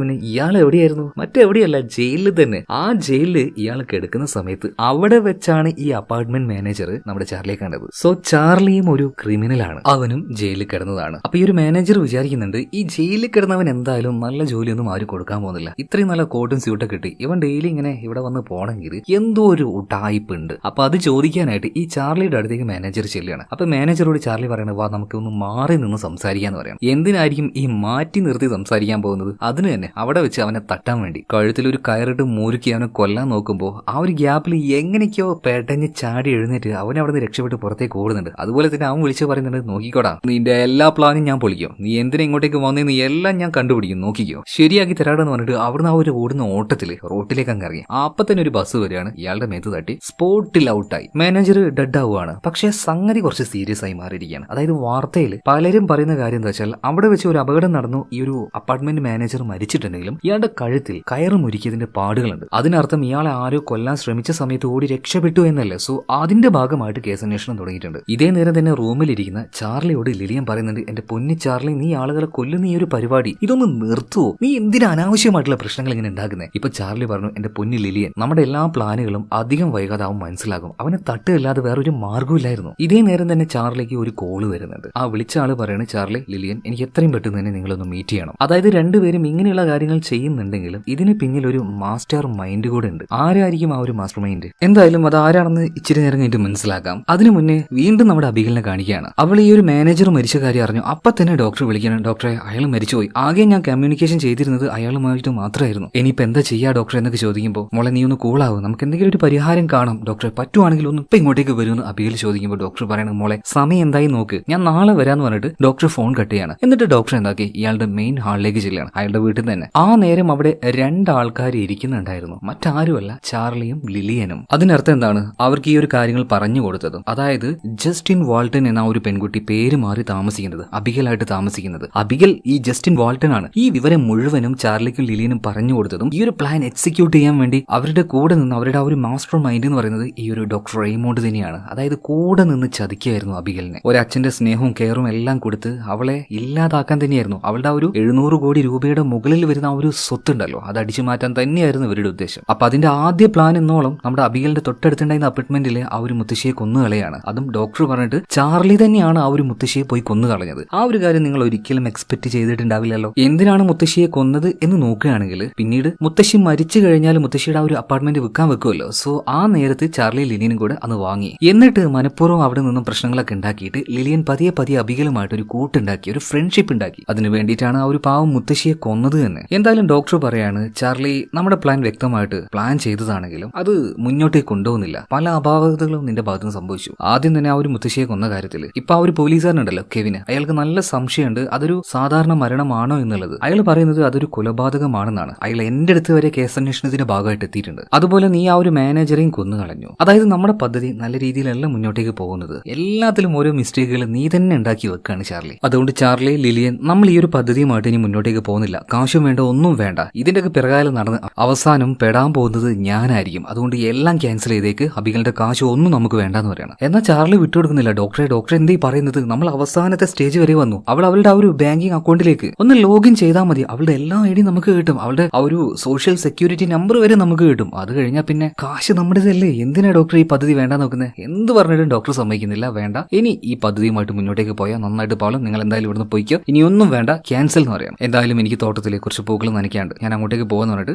മുന്നേ ഇയാൾ എവിടെയായിരുന്നു? മറ്റെവിടെയല്ല, ജയിലിൽ തന്നെ. ആ ജയിലിൽ ഇയാൾ കിടക്കുന്ന സമയത്ത് അവിടെ വെച്ചാണ് ഈ അപ്പാർട്ട്മെന്റ് മാനേജർ നമ്മുടെ ചാർലിയെ കണ്ടത്. സോ ചാർലിയും ഒരു ക്രിമിനലാണ്, അവനും ജയിലിൽ കിടന്നതാണ്. അപ്പൊ ഈ ഒരു മാനേജർ വിചാരിക്കുന്നുണ്ട് ഈ ജയിലിൽ കിടന്നവൻ എന്തായാലും നല്ല ജോലിയൊന്നും ആരും കൊടുക്കാൻ പോകുന്നില്ല, ഇത്രയും നല്ല കോട്ടും സ്യൂട്ടൊക്കെ കിട്ടി ഇവൻ ഡെയിലി ഇങ്ങനെ ഇവിടെ വന്ന് പോണെങ്കിൽ എന്തോ ഒരു ഉടായിപ്പ് ഉണ്ട്. അപ്പൊ അത് ചോദിക്കാനായിട്ട് ഈ ചാർലിയുടെ അടുത്തേക്ക് മാനേജർ ചെല്ലുകയാണ്. അപ്പൊ മാനേജറോട് ചാർലി പറയണത് വാ നമുക്ക് ഒന്ന് മാറി നിന്ന് സംസാരിക്കാന്ന് പറയണം. എന്തിനായിരിക്കും ഈ മാറ്റി നിർത്തി സംസാരിക്കാൻ പോകുന്നത്? അതിന് തന്നെ അവിടെ വെച്ച് അവനെ തട്ടാൻ വേണ്ടി കഴുത്തിൽ ഒരു കയറിട്ട് മുറുക്കി അവനെ കൊല്ലാൻ നോക്കുമ്പോൾ ആ ഒരു ഗ്യാപ്പിൽ എങ്ങനെയൊക്കെയോ പെട്ടെന്ന് ചാടി എഴുന്നേറ്റ് അവൻ അവിടെ നിന്ന് രക്ഷപ്പെട്ട് പുറത്തേക്ക് ഓടുന്നുണ്ട്. അതുപോലെ തന്നെ അവൻ വിളിച്ചു പറയുന്നുണ്ട്, നോക്കിക്കോടാ, നിന്റെ എല്ലാ പ്ലാനും ഞാൻ പൊളിക്കും, നീ എന്തിനാ ഇങ്ങോട്ടേക്ക് വന്നേന്ന് എല്ലാം ഞാൻ കണ്ടുപിടിക്കും, നോക്കിക്കോ, ശരിയാക്കി തരാടെന്ന് പറഞ്ഞിട്ട് അവിടുന്ന് ആ ഒരു ഓടുന്ന ഓട്ടത്തില് റോട്ടിലേക്ക് അങ്ങ് ഇറങ്ങി. അപ്പൊ തന്നെ ഒരു ബസ് വരികയാണ്, ഇയാളുടെ മേത്ത് തട്ടി സ്പോട്ടിൽ ഔട്ടായി. മാനേജർ ഡെഡ് ആവുകയാണ്. പക്ഷെ സംഗതി കുറച്ച് സീരിയസ് ആയി മാറിയിരിക്കുകയാണ്. അതായത് വാർത്തയിൽ പലരും പറയുന്ന കാര്യം എന്താ വെച്ചാൽ അവിടെ വെച്ച് ഒരു അപകടം നടന്നു, ഈ ഒരു അപ്പാർട്ട്മെന്റ് മാനേജർ മരിച്ചിട്ടുണ്ടെങ്കിലും ഇയാളുടെ കഴുത്തിൽ കയറ് മുരിക്കിയതിന്റെ പാടുകളുണ്ട്. അതിനർത്ഥം ഇയാളെ ആരോ കൊല്ലാൻ ശ്രമിച്ച സമയത്ത് ഓടി രക്ഷപ്പെട്ടു എന്നല്ലേ. സോ അതിന്റെ ഭാഗമായിട്ട് കേസന്വേഷണം തുടങ്ങിയിട്ടുണ്ട്. ഇതേ നേരം തന്നെ റൂമിലിരിക്കുന്ന ചാർലിയോട് ലിലിയൻ പറയുന്നുണ്ട്, എന്റെ പൊന്നി ചാർലി, നീ ആളുകളെ കൊല്ലുന്ന ഈ ഒരു പരിപാടി ഇതൊന്ന് നിർത്തുവോ, നീ എന്തിനാ അനാവശ്യമായിട്ടുള്ള പ്രശ്നങ്ങൾ ഇങ്ങനെ ഉണ്ടാക്കുന്നത്? ഇപ്പൊ ചാർലി പറഞ്ഞു, എന്റെ പൊന്നി ലിലിയൻ, നമ്മുടെ എല്ലാ പ്ലാനുകളും അധികം വൈകാതെ അവൻ മനസ്സിലാകും, അവനെ തട്ടുകല്ലാതെ വേറൊരു മാർഗ്ഗമില്ലായിരുന്നു. ഇതേ നേരം തന്നെ ചാർലിക്ക് ഒരു കോള് വരുന്നുണ്ട്. ആ വിളിച്ച ആള് പറയണ, ചാർലി, ലിലിയൻ, എനിക്ക് എത്രയും പെട്ടെന്ന് തന്നെ നിങ്ങളൊന്ന് മീറ്റ് ചെയ്യണം. അതായത് രണ്ടുപേരും ഇങ്ങനെയുള്ള കാര്യങ്ങൾ ചെയ്യുന്നുണ്ടെങ്കിലും ഇതിന് പിന്നിൽ ഒരു മാസ്റ്റർ മൈൻഡ് കൂടെ ഉണ്ട്. ആരായിരിക്കും ആ ഒരു മാസ്റ്റർ മൈൻഡ്? എന്തായാലും അത് ആരാണെന്ന് ഇച്ചിരി നേരം കഴിഞ്ഞിട്ട് മനസ്സിലാക്കാം. അതിനു മുന്നേ വീണ്ടും നമ്മുടെ അബിഗലിനെ കാണിക്കുകയാണ്. അവൾ ഈ ഒരു മാനേജർ മരിച്ച കാര്യം അറിഞ്ഞു. അപ്പൊ തന്നെ ഡോക്ടർ വിളിക്കണം, ഡോക്ടറെ, അയാൾ മരിച്ചുപോയി. ആകെ ഞാൻ കമ്മ്യൂണിക്കേഷൻ ചെയ്തിരുന്നത് അയാളുമായിട്ട് മാത്രമായിരുന്നു. ഇനിയിപ്പോ എന്താ ചെയ്യാ ഡോക്ടർ എന്നൊക്കെ ചോദിക്കുമ്പോൾ, മോളെ നീ ഒന്ന് കൂളാവും, നമുക്ക് എന്തെങ്കിലും ഒരു പരിഹാരം കാണാം ഡോക്ടറെ, പറ്റുവാണെങ്കിൽ ഒന്ന് ഇപ്പൊ ഇങ്ങോട്ടേക്ക് വരുമെന്ന് അബിഗൽ ചോദിക്കുമ്പോൾ ഡോക്ടർ പറയണം, മോളെ സമയം എന്തായി നോക്ക്, ഞാൻ നാളെ വരാന്ന് പറഞ്ഞിട്ട് ഡോക്ടർ ഫോൺ കട്ട് ചെയ്യാണ്. എന്നിട്ട് ഡോക്ടർ എന്താക്കി, ഇയാളുടെ മെയിൻ ഹാളിലേക്ക് ചെല്ലുകയാണ്, അയാളുടെ വീട്ടിൽ തന്നെ. ആ നേരം അവിടെ രണ്ടാൾക്കാർ ഇരിക്കുന്നുണ്ടായിരുന്നു, മറ്റാരുമല്ല ചാർലിയും ലിലിയനും. അതിനർത്ഥം എന്താണ്, അവർക്ക് ഈ ഒരു കാര്യങ്ങൾ പറഞ്ഞു കൊടുത്തതും, അതായത് ജസ്റ്റിൻ വാൾട്ടൺ എന്ന ഒരു പെൺകുട്ടി പേര് മാറി താമസിക്കുന്നത്, അബിഗലായിട്ട് താമസിക്കുന്നത്, അബിഗൽ ഈ ജസ്റ്റിൻ വാൾട്ടൺ ആണ്. ഈ വിവരം മുഴുവനും ചാർലിക്കും ലിലിയനും പറഞ്ഞു കൊടുത്തതും ഈ ഒരു പ്ലാൻ എക്സിക്യൂട്ട് ചെയ്യാൻ വേണ്ടി അവരുടെ കൂടെ നിന്ന് അവരുടെ ആ ഒരു മാസ്റ്റർ മൈൻഡ് എന്ന് പറയുന്നത് ഈ ഒരു ഡോക്ടർ റെയ്മോണ്ട് തന്നെയാണ്. അതായത് കൂടെ നിന്ന് ചതിക്കായിരുന്നു അബിഗലിനെ. ഒരച്ഛന്റെ സ്നേഹവും കെയറും എല്ലാം കൊടുത്ത് അവളെ ഇല്ലാതാക്കാൻ തന്നെയായിരുന്നു. അവളുടെ ആ ഒരു 700 കോടി രൂപയുടെ മുകളിൽ വരുന്ന ആ ഒരു സ്വത്തുണ്ടല്ലോ, അത് അടിച്ചു മാറ്റാൻ തന്നെയായിരുന്നു ഇവരുടെ ഉദ്ദേശം. അപ്പൊ അതിന്റെ ആദ്യ പ്ലാൻ എന്നോളം നമ്മുടെ അബിഗലിന്റെ തൊട്ടടുത്തുണ്ടായിരുന്ന അപ്പാർട്ട്മെന്റിലെ ആ ഒരു മുത്തശ്ശിയെ കൊന്നുകളയാണ്. അതും ഡോക്ടർ പറഞ്ഞിട്ട് ചാർലി തന്നെയാണ് ആ ഒരു മുത്തശ്ശിയെ പോയി കൊന്നു കളഞ്ഞത്. ആ ഒരു കാര്യം നിങ്ങൾ ഒരിക്കലും എക്സ്പെക്ട് ചെയ്തിട്ടുണ്ടാവില്ലല്ലോ. എന്തിനാണ് മുത്തശ്ശിയെ കൊന്നത് എന്ന് നോക്കുകയാണെങ്കിൽ പിന്നീട് മുത്തശ്ശി മരിച്ചു കഴിഞ്ഞാൽ മുത്തശ്ശിയുടെ ആ ഒരു അപ്പാർട്ട്മെന്റ് വിൽക്കാൻ വെക്കുമല്ലോ. സോ ആ നേരത്ത് ചാർലി ലിലിയനും കൂടെ അന്ന് വാങ്ങി. എന്നിട്ട് മനഃപൂർവ്വം അവിടെ നിന്നും പ്രശ്നങ്ങളൊക്കെ ഉണ്ടാക്കിയിട്ട് ലിലിയൻ പതിയെ പതിയെ അബിഗലുമായിട്ട് ഒരു കൂട്ടുണ്ടാക്കി, ഒരു ഫ്രണ്ട്ഷിപ്പ് ഉണ്ടാക്കി. അതിനു വേണ്ടിയിട്ടാണ് ആ ഒരു പാവം മുത്തശ്ശിയെ കൊന്നത് തന്നെ. എന്തായാലും ഡോക്ടർ പറയാണ്, ചാർലി, നമ്മുടെ പ്ലാൻ വ്യക്തമായിട്ട് പ്ലാൻ ചെയ്തതാണെങ്കിലും അത് മുന്നോട്ടേക്ക് കൊണ്ടുപോകുന്നില്ല, പല അപാകതകളും നിന്റെ ഭാഗത്തുനിന്ന് സംഭവിച്ചു. ആദ്യം തന്നെ ആ ഒരു മുത്തശ്ശിയെ കൊന്ന കാര്യത്തിൽ ഇപ്പൊ ആ ഒരു പോലീസുകാരനുണ്ടല്ലോ കെവിന്, അയാൾക്ക് നല്ല സംശയമുണ്ട് അതൊരു സാധാരണ മരണമാണോ എന്നുള്ളത്. അയാൾ പറയുന്നത് അതൊരു കൊലപാതകമാണെന്നാണ്. അയാൾ എന്റെ അടുത്ത് വരെ കേസന്വേഷണത്തിന്റെ ഭാഗമായിട്ട് എത്തിയിട്ടുണ്ട്. അതുപോലെ നീ ആ ഒരു മാനേജറെയും കൊന്നു കളഞ്ഞു. അതായത് നമ്മുടെ പദ്ധതി നല്ല രീതിയിലല്ല മുന്നോട്ടേക്ക് പോകുന്നത്, എല്ലാത്തിലും ഓരോ മിസ്റ്റേക്കുകൾ നീ തന്നെ ഉണ്ടാക്കി വെക്കാണ് ചാർലി. അതുകൊണ്ട് ചാർലി, ലിലിയൻ, നമ്മൾ ഈ ഒരു പദ്ധതിയുമായിട്ട് ഇനി മുന്നോട്ടേക്ക് പോകുന്നില്ല. കാശും വേണ്ട, ഒന്നും വേണ്ട. ഇതിന്റെയൊക്കെ പിറകാലെ നടന്ന് അവസാനം പെടാൻ പോകുന്നത് ഞാനായിരിക്കും. അതുകൊണ്ട് എല്ലാം ക്യാൻസൽ ചെയ്തേക്ക്, അബിഗലിന്റെ കാശ് ഒന്നും നമുക്ക് വേണ്ടെന്ന് പറയണം. എന്നാൽ ചാർലി വിട്ടുകൊടുക്കുന്നില്ല. ഡോക്ടറെ എന്തേ പറയുന്നത്, നമ്മൾ അവസാനത്തെ സ്റ്റേജ് വരെ വന്നു. അവളുടെ ആ ഒരു ബാങ്കിങ് അക്കൗണ്ടിലേക്ക് ഒന്ന് ലോഗിൻ ചെയ്താൽ മതി, അവളുടെ എല്ലാ ഐഡിയും നമുക്ക് കിട്ടും, അവളുടെ ആ ഒരു സോഷ്യൽ സെക്യൂരിറ്റി നമ്പർ വരെ നമുക്ക് കിട്ടും. അത് കഴിഞ്ഞാൽ പിന്നെ കാശ് നമ്മുടേതല്ലേ. എന്തിനാ ഡോക്ടർ ഈ പദ്ധതി വേണ്ട നോക്കുന്നത്? എന്ത് പറഞ്ഞിട്ടും ഡോക്ടർ സമ്മതിക്കുന്നില്ല. വേണ്ട, ഇനി ഈ പദ്ധതിയുമായിട്ട് മുന്നോട്ടേക്ക് പോയാൽ നന്നായിട്ട് പാളും, നിങ്ങൾ എന്തായാലും ഇവിടുന്ന് പോയിക്കോ, ഇനി ഒന്നും വേണ്ട, ക്യാൻസൽ എന്ന് പറയാം. എന്തായാലും എനിക്ക് തോട്ടത്തിലെ കുറച്ച് പൂക്കൾ നനയ്ക്കാണ്ട്, ഞാൻ അങ്ങോട്ടേക്ക് പോകുന്ന പറഞ്ഞിട്ട്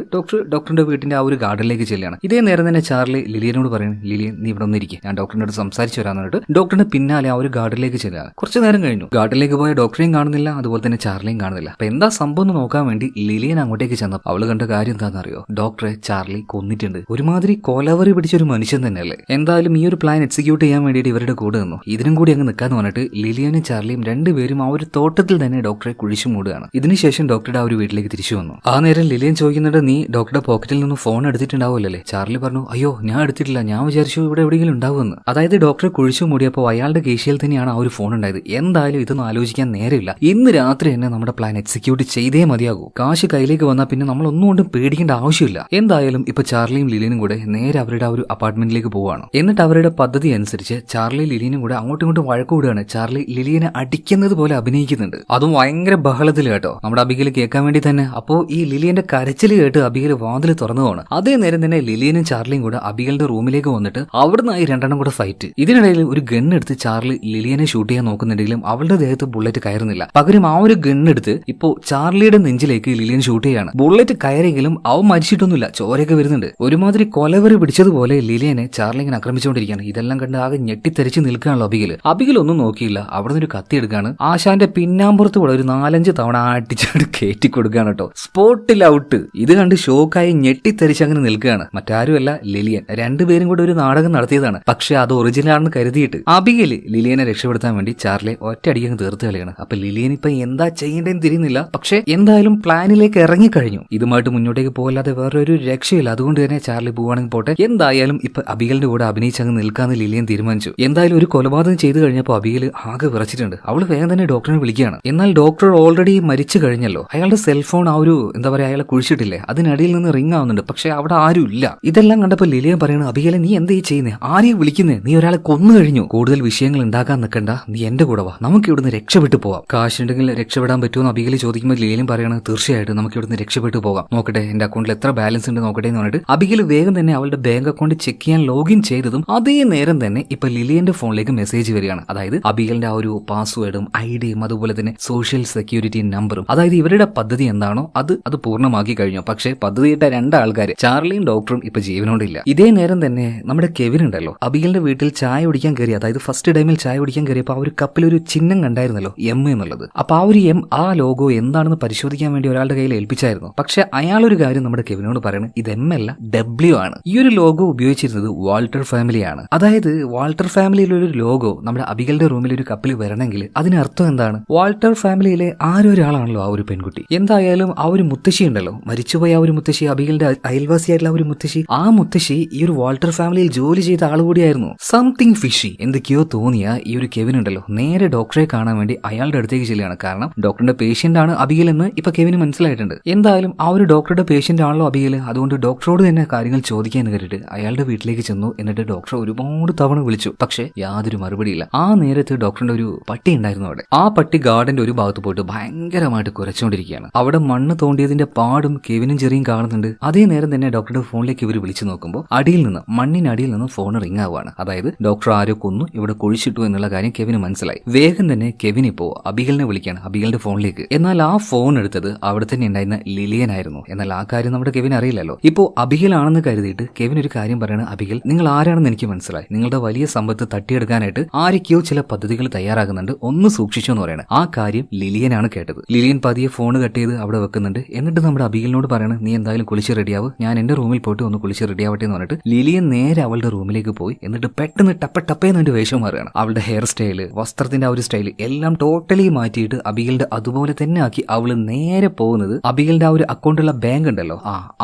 ഡോക്ടറിന്റെ വീട്ടിന്റെ ആ ഒരു ഗാർഡനിലേക്ക് ചെല്ലുകയാണ്. ഇതേ നേരം തന്നെ ചാർലി ലിലിയനോട് പറയുന്നത്, ലിലിയൻ, നീ ഇവിടെ ഒന്നിരിക്കും, ഞാൻ ഡോക്ടറിന്റെ അടുത്ത് സംസാരിച്ചു വരാന്ന് പറഞ്ഞിട്ട് ഡോക്ടറിന്റെ പിന്നാലെ ആ ഒരു ഗാർഡനിലേക്ക് ചെല്ലുകയാണ്. കുറച്ചു നേരം കഴിഞ്ഞു, ഗാർഡനിലേക്ക് പോയ ഡോക്ടറെയും കാണുന്നില്ല, അതുപോലെ തന്നെ ചാർലിയും കാണുന്നില്ല. അപ്പൊ എന്താ സംഭവം എന്ന് നോക്കാൻ വേണ്ടി ലിലിയൻ അങ്ങോട്ടേക്ക് ചെന്നപ്പോൾ അവള് കണ്ട കാര്യം എന്താണെന്നറിയോ, ഡോക്ടറെ ചാർലി കൊന്നിട്ടുണ്ട്. ഒരുമാതിരി കൊലവറി പിടിച്ചൊരു മനുഷ്യൻ തന്നെയല്ലേ. എന്തായാലും ഈ ഒരു പ്ലാൻ എക്സിക്യൂട്ട് ചെയ്യാൻ വേണ്ടിയിട്ട് ഇവരുടെ കൂടെ നിന്നു. ഇതിനും കൂടി അങ്ങ് നിൽക്കാന്ന് പറഞ്ഞിട്ട് ലിലിയനും ചാർലിയും രണ്ടുപേരും ആ ഒരു തോട്ടത്തിൽ തന്നെ ഡോക്ടറെ കുഴിച്ചു മൂടുകയാണ്. ഇതിനുശേഷം ഡോക്ടറുടെ ആ ഒരു വീട്ടിലേക്ക് തിരിച്ചു വന്നു. ആ നേരം ലിലിയൻ ചോദിക്കുന്നുണ്ട്, നീ ഡോക്ടറുടെ പോക്കറ്റിൽ നിന്ന് ഫോൺ എടുത്തിട്ടുണ്ടാവുമല്ലേ? ചാർലി പറഞ്ഞു, അയ്യോ ഞാൻ എടുത്തിട്ടില്ല, ഞാൻ വിചാരിച്ചു ഇവിടെ എവിടെയെങ്കിലും ഉണ്ടാവുമെന്ന്. അതായത് ഡോക്ടറെ കുഴിച്ചു മൂടിയപ്പോൾ അയാളുടെ കേശിയിൽ തന്നെയാണ് ആ ഒരു ഫോൺ ഉണ്ടായത്. എന്തായാലും ഇതൊന്നും ആലോചിക്കാൻ നേരമില്ല, ഇന്ന് രാത്രി തന്നെ നമ്മുടെ പ്ലാൻ എക്സിക്യൂട്ട് ചെയ്തേ മതിയാകൂ. കാശ് കയ്യിലേക്ക് വന്നാൽ പിന്നെ നമ്മൾ ഒന്നുകൊണ്ടും പേടിക്കേണ്ട ആവശ്യമില്ല. എന്തായാലും ഇപ്പൊ ചാർലിയും ലിലിയനും കൂടെ നേരെ അവരുടെ ആ ഒരു അപ്പാർട്ട്മെന്റിലേക്ക് പോവാണ്. എന്നിട്ട് അവരുടെ പദ്ധതി അനുസരിച്ച് ചാർലി ലിലിയനും കൂടെ അങ്ങോട്ടും ഇങ്ങോട്ടും വഴക്കൂടുകയാണ്. ചാർലി ലിലിയനെ അടിക്കുന്നത് പോലെ അഭിനയിക്കുന്നുണ്ട്, അതും ഭയങ്കര ബഹളത്തിൽ കേട്ടോ, നമ്മുടെ അബിഗൽ കേൾക്കാൻ വേണ്ടി തന്നെ. അപ്പോ ഈ ലിലിയന്റെ കരച്ചിൽ കേട്ട് അബിഗൽ വാതിൽ തുറന്നതാണ്. അതേ നേരം തന്നെ ലിലിയനും ചാർലിയും കൂടെ അബിഗലിന്റെ റൂമിലേക്ക് വന്നിട്ട് അവിടുന്നായി രണ്ടെണ്ണം കൂടെ ഫൈറ്റ്. ഇതിനിടയിൽ ഒരു ഗണ്ണെടുത്ത് ചാർലി ലിലിയനെ ഷൂട്ട് ചെയ്യാൻ നോക്കുന്നുണ്ടെങ്കിലും അവളുടെ ദേഹത്ത് ബുള്ളറ്റ് കയറുന്നില്ല. പകരം ആ ഒരു ഗണ്ണെടുത്ത് ഇപ്പോ ചാർലിയുടെ നെഞ്ചിലേക്ക് ലിലിയൻ ഷൂട്ട് ചെയ്യാണ്. ബുള്ളറ്റ് കയറിയെങ്കിലും അവൻ മരിച്ചിട്ടൊന്നുമില്ല, ചോരയൊക്കെ വരുന്നുണ്ട്. ഒരുമാതിരി കൊലവറി പിടിച്ചതുപോലെ ലിലിയനെ ചാർലി ഇങ്ങനെ ആക്രമിച്ചുകൊണ്ടിരിക്കുകയാണ്. ഇതെല്ലാം കണ്ട് ആകെ ഞെട്ടിത്തെറിച്ച് നിൽക്കുകയാണല്ലോ അബിഗൽ ഒന്നും നോക്കിയില്ല, അവിടെ നിന്ന് ഒരു കത്തി എടുക്കാണ്. ആശാന്റെ പിന്നാമ്പുറത്ത് കൂടെ ഒരു 4-5 തവണ അടിച്ചാട് കയറ്റി കൊടുക്കുകയാണ് കേട്ടോ. സ്പോട്ടിൽ ഔട്ട്. ഇത് കണ്ട് ഷോക്കായി ഞെട്ടിത്തെറിച്ച് അങ്ങനെ നിൽക്കുകയാണ്. മറ്റാരുമല്ല, ലിലിയൻ. രണ്ടുപേരും കൂടെ ഒരു നാടകം നടത്തിയതാണ്. പക്ഷെ അത് ഒറിജിനലാണെന്ന് കരുതിയിട്ട് അബിഗേൽ ലിലിയനെ രക്ഷപ്പെടുത്താൻ വേണ്ടി ചാർലിയെ ഒറ്റയടിക്ക് തീർത്ത് കളിയാണ്. അപ്പൊ ലിലിയൻ ഇപ്പൊ എന്താ ചെയ്യേണ്ടതെന്ന് തിരിയുന്നില്ല. പക്ഷെ എന്തായാലും പ്ലാനിലേക്ക് ഇറങ്ങിക്കഴിഞ്ഞു. ഇതുമായിട്ട് മുന്നോട്ടേക്ക് പോകല്ലാതെ വേറൊരു രക്ഷയില്ല. അതുകൊണ്ട് തന്നെ ചാർലി പോവാണെങ്കിൽ പോട്ടെ, എന്തായാലും ഇപ്പൊ അബിഗേലിന്റെ കൂടെ അഭിനയിച്ചങ്ങ് നിൽക്കാന്ന് ലിലിയൻ തീരുമാനിച്ചു. എന്തായാലും ഒരു കൊലപാതകം ചെയ്തു കഴിഞ്ഞപ്പോൾ അബിഗേൽ ആകെ വിറച്ചിട്ടുണ്ട്. അവള് വേഗം തന്നെ ഡോക്ടറിനെ വിളിക്കുകയാണ്. എന്നാൽ ഡോക്ടർ ഓൾറെഡി മരിച്ചു കഴിഞ്ഞല്ലോ. അയാളുടെ സെൽഫോൺ ആ ഒരു എന്താ പറയാ അയാളെ കുഴിച്ചിട്ടില്ലേ, അതിനടിയിൽ നിന്ന് റിംഗ് ആവുന്നുണ്ട്. പക്ഷെ അവിടെ ആരും ഇല്ല. ഇതെല്ലാം കണ്ടപ്പോൾ ലിലിയൻ പറയണ, അബിഗേലെ നീ എന്താ ഈ ചെയ്യുന്നേ? ആരെയും വിളിക്കുന്നേ? നീ ഒരാളെ കൊന്നു കഴിഞ്ഞു. കൂടുതൽ വിഷയങ്ങൾ ഉണ്ടാക്കാൻ നിൽക്കണ്ട, നീ എന്റെ കൂടെ വാ, നമുക്ക് ഇവിടുന്ന് രക്ഷപ്പെട്ടു പോവാം. കാശുണ്ടെങ്കിൽ രക്ഷപ്പെടാൻ പറ്റുമെന്ന് അബിഗേൽ ചോദിക്കുമ്പോൾ ലിലിയൻ പറയണ, തീർച്ചയായിട്ടും നമുക്ക് ഇവിടുന്ന് രക്ഷപ്പെട്ടു പോകാം. നോക്കട്ടെ എന്റെ അക്കൗണ്ടിൽ എത്ര ബാലൻസ് ഉണ്ട് നോക്കട്ടെ എന്ന് പറഞ്ഞിട്ട് അബിഗേൽ വേഗം തന്നെ അവളുടെ ബാങ്ക് അക്കൗണ്ട് ചെക്ക് ചെയ്യാൻ ലോഗിൻ ചെയ്തതും അതേ നേരം തന്നെ ഇപ്പൊ ലിലിയന്റെ ഫോണിലേക്ക് മെസ്സേജ് വരികയാണ്. അതായത് അബിഗേലിന്റെ ആ ഒരു പാസ്വേഡും ഐഡിയും അതുപോലെ തന്നെ സോഷ്യൽ സെക്യൂരിറ്റി നമ്പറും, അതായത് ഇവരുടെ പദ്ധതി എന്താണോ അത് പൂർണ്ണമാക്കി കഴിഞ്ഞു. പക്ഷേ പദ്ധതിയിട്ട രണ്ടാൾക്കാർ, ചാർലിയും ഡോക്ടറും ഇപ്പൊ ജീവനോടില്ല. ഇതേ നേരം തന്നെ നമ്മുടെ കെവിൻ ഉണ്ടല്ലോ, അബിഗേലിന്റെ വീട്ടിൽ ചായ കുടിക്കാൻ കയറി, അതായത് ഫസ്റ്റ് ടൈമിൽ ചായ കുടിക്കാൻ കയറിയപ്പോൾ ആ ഒരു കപ്പിൽ ഒരു ചിഹ്നം കണ്ടായിരുന്നല്ലോ, എം എന്നുള്ളത്. അപ്പൊ ആ ഒരു എം, ആ ലോഗോ എന്താണെന്ന് പരിശോധിക്കാൻ വേണ്ടി ഒരാളുടെ കയ്യിൽ ഏൽപ്പിച്ചായിരുന്നു. പക്ഷെ അയാളൊരു കാര്യം നമ്മുടെ കെവിനോട് പറയുന്നത്, ഇത് എം അല്ല ഡബ്ല്യു ആണ്. ഈ ഒരു ലോഗോ ഉപയോഗിച്ചിരുന്നത് വാൾട്ടർ ഫാമിലിയാണ്. അതായത് വാൾട്ടർ ഫാമിലിയിലൊരു ലോഗോ നമ്മുടെ അബിഗേലിന്റെ റൂമിൽ ഒരു കപ്പിൽ വരണമെങ്കിൽ അതിനർത്ഥം എന്താണ്? വാൾട്ടർ ഫാമിലിയിലെ ആരൊരാളാണല്ലോ ആ ഒരു പെൺകുട്ടി. എന്തായാലും ആ ഒരു മുത്തശ്ശി ഉണ്ടല്ലോ, മരിച്ചുപോയ ആ ഒരു മുത്തശ്ശി, അബിഗേലിന്റെ അയൽവാസിയായിട്ടുള്ള ആ ഒരു മുത്തശ്ശി, ആ മുത്തശ്ശി ഈ ഒരു വാൾട്ടർ ഫാമിലിയിൽ ജോലി ചെയ്ത ആൾ കൂടിയായിരുന്നു. സംതിങ് ഫിഷി എന്തൊക്കെയോ തോന്നിയ ഈ ഒരു കെവിൻ ഉണ്ടല്ലോ, നേരെ ഡോക്ടറെ കാണാൻ വേണ്ടി അയാളുടെ അടുത്തേക്ക് ചെല്ലുകയാണ്. കാരണം ഡോക്ടറിന്റെ പേഷ്യന്റ് ആണ് അബിഗേൽ എന്ന് ഇപ്പൊ കെവിന് മനസ്സിലായിട്ടുണ്ട്. എന്തായാലും ആ ഒരു ഡോക്ടറുടെ പേഷ്യന്റ് ആണല്ലോ അബിഗേൽ, അതുകൊണ്ട് ഡോക്ടറോട് തന്നെ കാര്യങ്ങൾ ചോദിക്കാൻ കയറിയിട്ട് അയാളുടെ വീട്ടിലേക്ക് ചെന്നു. എന്നിട്ട് ഡോക്ടറെ ഒരുപാട് തവണ വിളിച്ചു. പക്ഷെ യാതൊരു മറുപടിയില്ല. ആ നേരത്ത് ഡോക്ടറിന്റെ ഒരു പട്ടി ഉണ്ടായിരുന്നു അവിടെ. ആ പട്ടി ഗാർഡന്റെ ഒരു ഭാഗത്ത് പോയിട്ട് ഭയങ്കരമായിട്ട് കുരച്ചുകൊണ്ടിരിക്കുകയാണ്. അവിടെ മണ്ണ് തോണ്ടിയതിന്റെ പാടും കെവിനും ചെറിയും കാണുന്നുണ്ട്. അതേ നേരം തന്നെ ഡോക്ടറുടെ ഫോണിലേക്ക് ഇവർ വിളിച്ചു നോക്കുമ്പോൾ അടിയിൽ നിന്ന്, മണ്ണിനടിയിൽ നിന്ന് ഫോൺ റിംഗ് ആവുകയാണ്. അതായത് ഡോക്ടർ ആരോ കൊന്നു, ഇവിടെ കുഴിച്ചിട്ടു എന്നുള്ള കാര്യം കെവിന് മനസ്സിലായി. വേഗം തന്നെ കെവിൻ ഇപ്പോ അബിഗേലിനെ വിളിക്കുകയാണ്, അബിഗേലിന്റെ ഫോണിലേക്ക്. എന്നാൽ ആ ഫോൺ എടുത്തത് അവിടെ തന്നെ ഉണ്ടായിരുന്ന ലിലിയൻ ആയിരുന്നു. എന്നാൽ ആ കാര്യം നമ്മുടെ കെവിൻ അറിയില്ലല്ലോ. ഇപ്പോ അബിഗേൽ ആണെന്ന് കരുതിയിട്ട് കെവിൻ ഒരു കാര്യം പറയാണ്, അബിഗേൽ നിങ്ങൾ ആരാണെന്ന് എനിക്ക് മനസ്സിലായി. നിങ്ങളുടെ വലിയ സമ്പത്ത് തട്ടിയെടുക്കാനായിട്ട് ആരൊക്കെയോ ചില പദ്ധതികൾ തയ്യാറാകുന്നുണ്ട്, ഒന്ന് സൂക്ഷിച്ചു എന്ന് പറയണം. ആ കാര്യം ലിലിയനാണ് കേട്ടത്. ലിലിയൻ പതിയെ ഫോൺ കട്ട് ചെയ്ത് അവിടെ വെക്കുന്നുണ്ട്. എന്നിട്ട് നമ്മുടെ അബിഗേലിനോട് പറയണം, നീ എന്തായാലും കുളിച്ച് റെഡിയാവും, ഞാൻ എന്റെ റൂമിൽ പോയിട്ട് ഒന്ന് കുളിച്ച് റെഡിയാവട്ടെ എന്ന് പറഞ്ഞിട്ട് ലിലിയൻ നേരെ അവളുടെ റൂമിലേക്ക് പോയി. എന്നിട്ട് പെട്ടെന്ന് ടപ്പേന്ന് വേഷം മാറുകയാണ്. അവളുടെ ഹെയർ സ്റ്റൈല്, വസ്ത്രത്തിന്റെ ആ ഒരു സ്റ്റൈല് എല്ലാം ടോട്ടലി മാറ്റിയിട്ട് അബിഗേലിന്റെ അതുപോലെ തന്നെ ആക്കി അവള് നേരെ പോകുന്നത് അബിഗേലിന്റെ ആ ഒരു അക്കൗണ്ടുള്ള ബാങ്ക് ഉണ്ടല്ലോ,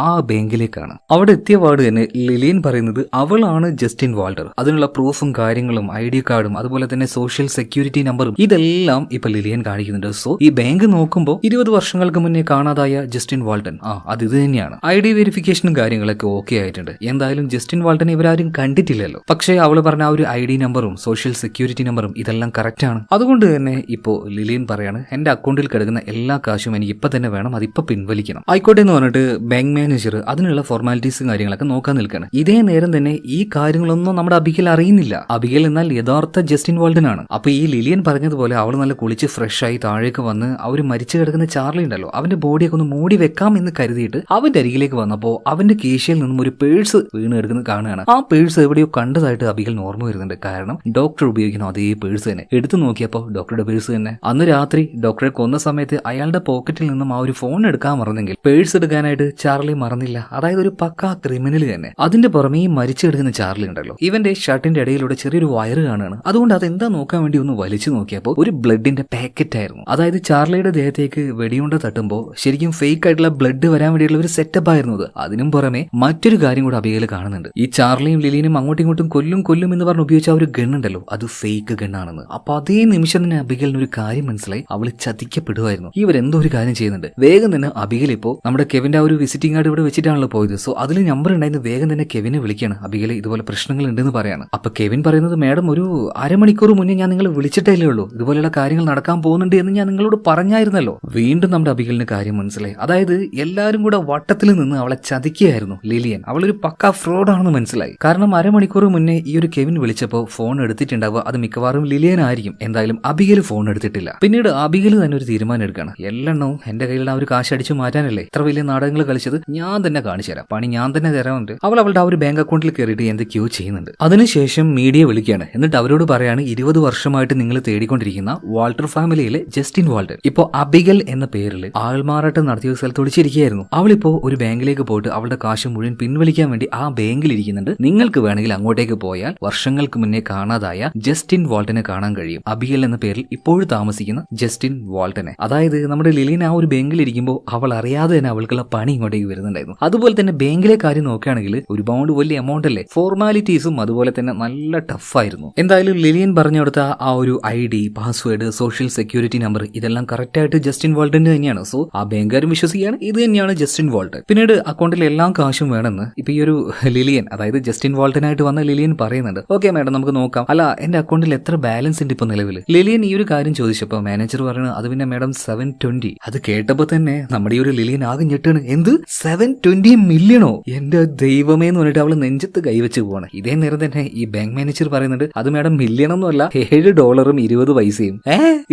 ആ ബാങ്കിലേക്കാണ്. അവിടെ എത്തിയ പാട് തന്നെ ലിലിയൻ പറയുന്നത് അവളാണ് ജസ്റ്റിൻ വാൾട്ടർ. അതിനുള്ള പ്രൂഫും കാര്യങ്ങളും ഐഡി കാർഡും അതുപോലെ തന്നെ സോഷ്യൽ സെക്യൂരിറ്റി നമ്പറും ഇതെല്ലാം ഇപ്പൊ ലിലിയൻ കാണിക്കുന്നുണ്ട്. സോ ഈ ബാങ്ക് നോക്കുമ്പോൾ 20 വർഷങ്ങൾക്ക് മുന്നേ കാണാതായ ജസ്റ്റിൻ വാൾട്ടൺ, അത് ഇത് തന്നെയാണ്. ഐഡി വെരിഫിക്കേഷനും കാര്യങ്ങളൊക്കെ ഓക്കെ ആയിട്ടുണ്ട്. എന്തായാലും ജസ്റ്റിൻ വാൾട്ടനെ ഇവരാരും കണ്ടിട്ടില്ലല്ലോ. പക്ഷേ അവള് പറഞ്ഞ ആ ഒരു ഐഡി നമ്പറും സോഷ്യൽ സെക്യൂരിറ്റി നമ്പറും ഇതെല്ലാം കറക്റ്റ് ആണ്. അതുകൊണ്ട് തന്നെ ഇപ്പോ ലിലിയൻ പറയാണ്, എന്റെ അക്കൗണ്ടിൽ കിടക്കുന്ന എല്ലാ കാശും എനിക്ക് ഇപ്പൊ തന്നെ വേണം, അതിപ്പോ പിൻവലിക്കണം. ആയിക്കോട്ടെ എന്ന് പറഞ്ഞിട്ട് ബാങ്ക് മാനേജർ അതിനുള്ള ഫോർമാലിറ്റീസും കാര്യങ്ങളൊക്കെ നോക്കാൻ നിൽക്കുകയാണ്. ഇതേ നേരം തന്നെ ഈ കാര്യങ്ങളൊന്നും നമ്മുടെ അബിഗേൽ അറിയുന്നില്ല. അബിഗേൽ എന്നാൽ യഥാർത്ഥ ജസ്റ്റിൻ വാൾട്ടൻ ആണ്. അപ്പൊ ഈ ലിലിയൻ പറഞ്ഞതുപോലെ അവൾ നല്ല കുളിച്ച് ഫ്രഷ് ആയി താഴേക്ക് വന്ന് ആ ഒരു മരിച്ചു കിടക്കുന്ന ചാർലി ഉണ്ടല്ലോ, അവന്റെ ബോഡിയൊക്കെ ഒന്ന് മൂടി വെക്കാം എന്ന് കരുതിയിട്ട് അവന്റെ അരികിലേക്ക് വന്നപ്പോ അവന്റെ കീശയിൽ നിന്നും ഒരു പേഴ്സ് വീണ് എടുക്കുന്നത് കാണുകയാണ്. ആ പേഴ്സ് എവിടെയോ കണ്ടതായിട്ട് അബിഗേൽ ഓർമ്മ വരുന്നുണ്ട്. കാരണം ഡോക്ടർ ഉപയോഗിക്കുന്ന അതേ പേഴ്സ് തന്നെ. എടുത്തു നോക്കിയപ്പോൾ ഡോക്ടറുടെ പേഴ്സ് തന്നെ. അന്ന് രാത്രി ഡോക്ടറെ കൊന്ന സമയത്ത് അയാളുടെ പോക്കറ്റിൽ നിന്നും ആ ഒരു ഫോൺ എടുക്കാൻ മറന്നെങ്കിൽ പേഴ്സ് എടുക്കാനായിട്ട് ചാർലി മറന്നില്ല. അതായത് ഒരു പക്കാ ക്രിമിനൽ തന്നെ. അതിന്റെ പുറമെ ഈ മരിച്ചു കിടക്കുന്ന ചാർലി ഉണ്ടല്ലോ, ഇവന്റെ ഷർട്ടിന്റെ ഇടയിലൂടെ ചെറിയൊരു വയറ് കാണുകയാണ്. അതുകൊണ്ട് അതെന്താ നോക്കാൻ വേണ്ടി ഒന്ന് വലിച്ചു നോക്കിയപ്പോൾ ഒരു ബ്ലഡിന്റെ പാക്കറ്റ് ആയിരുന്നു. അതായത് ചാർലിയുടെ ദേഹത്തേക്ക് വെടിയുണ്ട തട്ടുമ്പോൾ ശരിക്കും ഫേക്ക് ആയിട്ടുള്ള ബ്ലഡ് വരാൻ വേണ്ടിയുള്ള ഒരു സെറ്റപ്പ് ആയിരുന്നു അത്. അതിനും പുറമെ മറ്റൊരു കാര്യം കൂടെ അബിഗേൽ കാണുന്നുണ്ട്. ഈ ചാർലിയും ലിലിയനും അങ്ങോട്ടും ഇങ്ങോട്ടും കൊല്ലും എന്ന് പറഞ്ഞ് ഉപയോഗിച്ച ആ ഒരു ഗണ്ണുണ്ടല്ലോ, അത് ഫേക്ക് ഗണ്ണാണെന്ന്. അപ്പൊ അതേ നിമിഷം തന്നെ അബിഗേലിന് ഒരു കാര്യം മനസ്സിലായി, അവള് ചതിക്കപ്പെടുമായിരുന്നു. ഇവരെന്തോ ഒരു കാര്യം ചെയ്യുന്നുണ്ട്. വേഗം തന്നെ അബിഗേൽ ഇപ്പോ നമ്മുടെ കെവിന്റെ ആ ഒരു വിസിറ്റിംഗ് കാർഡ് ഇവിടെ വെച്ചിട്ടാണല്ലോ പോയത്. സോ അതിൽ നമ്പർ ഉണ്ടായിരുന്നു. വേഗം തന്നെ കെവിനെ വിളിക്കുകയാണ്. അബിഗേൽ ഇതുപോലെ പ്രശ്നങ്ങൾ ഉണ്ടെന്ന് പറയാണ്. അപ്പൊ കെവിൻ പറയുന്നത്, മാഡം ഒരു അരമണിക്കൂർ മുന്നേ ഞാൻ നിങ്ങളെ വിളിച്ചിട്ടല്ലേ ഉള്ളൂ, ഇതുപോലെയുള്ള കാര്യങ്ങൾ നടക്കാൻ പോകുന്നുണ്ട് എന്ന് ഞാൻ നിങ്ങളോട് പറഞ്ഞായിരുന്നല്ലോ. വീണ്ടും നമ്മുടെ അബിഗേലിന് കാര്യം മനസ്സിലായി. അതായത് എല്ലാവരും കൂടെ വട്ടത്തിൽ നിന്ന് അവളെ ചതിക്കുകയായിരുന്നു ലിലിയൻ. അവളൊരു പക്ക ഫ്രോഡാണെന്ന് മനസ്സിലായി. കാരണം അരമണിക്കൂർ മുന്നേ ഈ ഒരു കെവിൻ വിളിച്ചപ്പോൾ ഫോൺ എടുത്തിട്ടുണ്ടാവുക അത് മിക്കവാറും ലിലിയൻ ആയിരിക്കും. എന്തായാലും അബിഗേൽ ഫോൺ എടുത്തിട്ടില്ല. പിന്നീട് അബിഗേൽ തന്നെ ഒരു തീരുമാനം എടുക്കുകയാണ്. എല്ലെണ്ണവും എന്റെ കയ്യിൽ ആ ഒരു കാശ് അടിച്ചു മാറ്റാനല്ലേ ഇത്ര വലിയ നാടകങ്ങൾ കളിച്ചത്, ഞാൻ തന്നെ കാണിച്ചു തരാം, പണി ഞാൻ തന്നെ തരാറുണ്ട്. അവൾ അവളുടെ ആ ഒരു ബാങ്ക് അക്കൗണ്ടിൽ കയറിയിട്ട് എന്തൊക്കെയോ ചെയ്യുന്നുണ്ട്. അതിനുശേഷം മീഡിയ വിളിക്കുകയാണ്. എന്നിട്ട് അവരോട് പറയാണ്, 20 വർഷമായിട്ട് നിങ്ങൾ തേടിക്കൊണ്ടിരിക്കുന്ന വാൾട്ടർ ഫാമിലിയിലെ ജസ്റ്റിൻ വാൾട്ടർ ഇപ്പോ അബിഗേൽ എന്ന പേരിൽ ആൾമാറാട്ടം നടത്തിയ സ്ഥലത്ത് ഒളിച്ചിരിക്കുകയായിരുന്നു. അവളിപ്പോ ഒരു ബാങ്കിലേക്ക് പോയിട്ട് അവളുടെ കാശ് മുഴുവൻ പിൻവലിക്കാൻ വേണ്ടി ആ ബാങ്കിൽ ഇരിക്കുന്നുണ്ട്. നിങ്ങൾക്ക് വേണമെങ്കിൽ അങ്ങോട്ടേക്ക് പോയാൽ വർഷങ്ങൾക്ക് മുന്നേ കാണാതായ ജസ്റ്റിൻ വാൾട്ടനെ കാണാൻ കഴിയും. അബിഗൽ എന്ന പേരിൽ ഇപ്പോഴും താമസിക്കുന്ന ജസ്റ്റിൻ വാൾട്ടനെ. അതായത് നമ്മുടെ ലിലിൻ ആ ഒരു ബാങ്കിൽ ഇരിക്കുമ്പോൾ അവൾ അറിയാതെ തന്നെ അവൾക്കുള്ള പണി ഇങ്ങോട്ടേക്ക് വരുന്നുണ്ടായിരുന്നു. അതുപോലെ തന്നെ ബാങ്കിലെ കാര്യം നോക്കുകയാണെങ്കിൽ ഒരുപാട് വലിയ എമൗണ്ട് അല്ലേ, ഫോർമാലിറ്റീസും അതുപോലെ തന്നെ നല്ല ടഫായിരുന്നു. എന്തായാലും ലിലിയൻ പറഞ്ഞു കൊടുത്ത ആ ഒരു ID, password, social security number ഇതെല്ലാം കറക്റ്റ് ആയിട്ട് ജസ്റ്റിൻ വാൾട്ടന്റെ തന്നെയാണ്. സോ ആ ബാങ്കുകാരും വിശ്വസിക്കുകയാണ് ഇത് തന്നെയാണ് ജസ്റ്റിൻ വാൾട്ടൻ. പിന്നീട് അക്കൗണ്ടിൽ എല്ലാം കാശും വേണമെന്ന് ഇപ്പൊ ഈ ഒരു ലിലിയൻ, അതായത് ജസ്റ്റിൻ വാൾട്ടനായിട്ട് വന്ന ലിലിയൻ പറയുന്നുണ്ട്. ഓക്കെ മാഡം, നമുക്ക് നോക്കാം. അല്ല, എന്റെ അക്കൗണ്ടിൽ എത്ര ബാലൻസ് ഉണ്ട് ഇപ്പൊ നിലവിൽ? ലിലിയൻ ഈ ഒരു കാര്യം ചോദിച്ചപ്പോ മാനേജർ പറയുന്നത് അത് പിന്നെ മാഡം 720. അത് കേട്ടപ്പോ തന്നെ നമ്മുടെ ഈ ഒരു ലിലിയൻ ആകെ ഞെട്ടാണ്. എന്ത് 720 മില്യണോ? എന്റെ ദൈവമേ എന്ന് പറഞ്ഞിട്ട് അവള് നെഞ്ചത്ത് കൈവച്ച് പോവാണ്. ഇതേ നേരം തന്നെ ഈ ബാങ്ക് മാനേജർ പറയുന്നുണ്ട് അത് മാഡം മില്യണൊന്നും അല്ല, $7.20.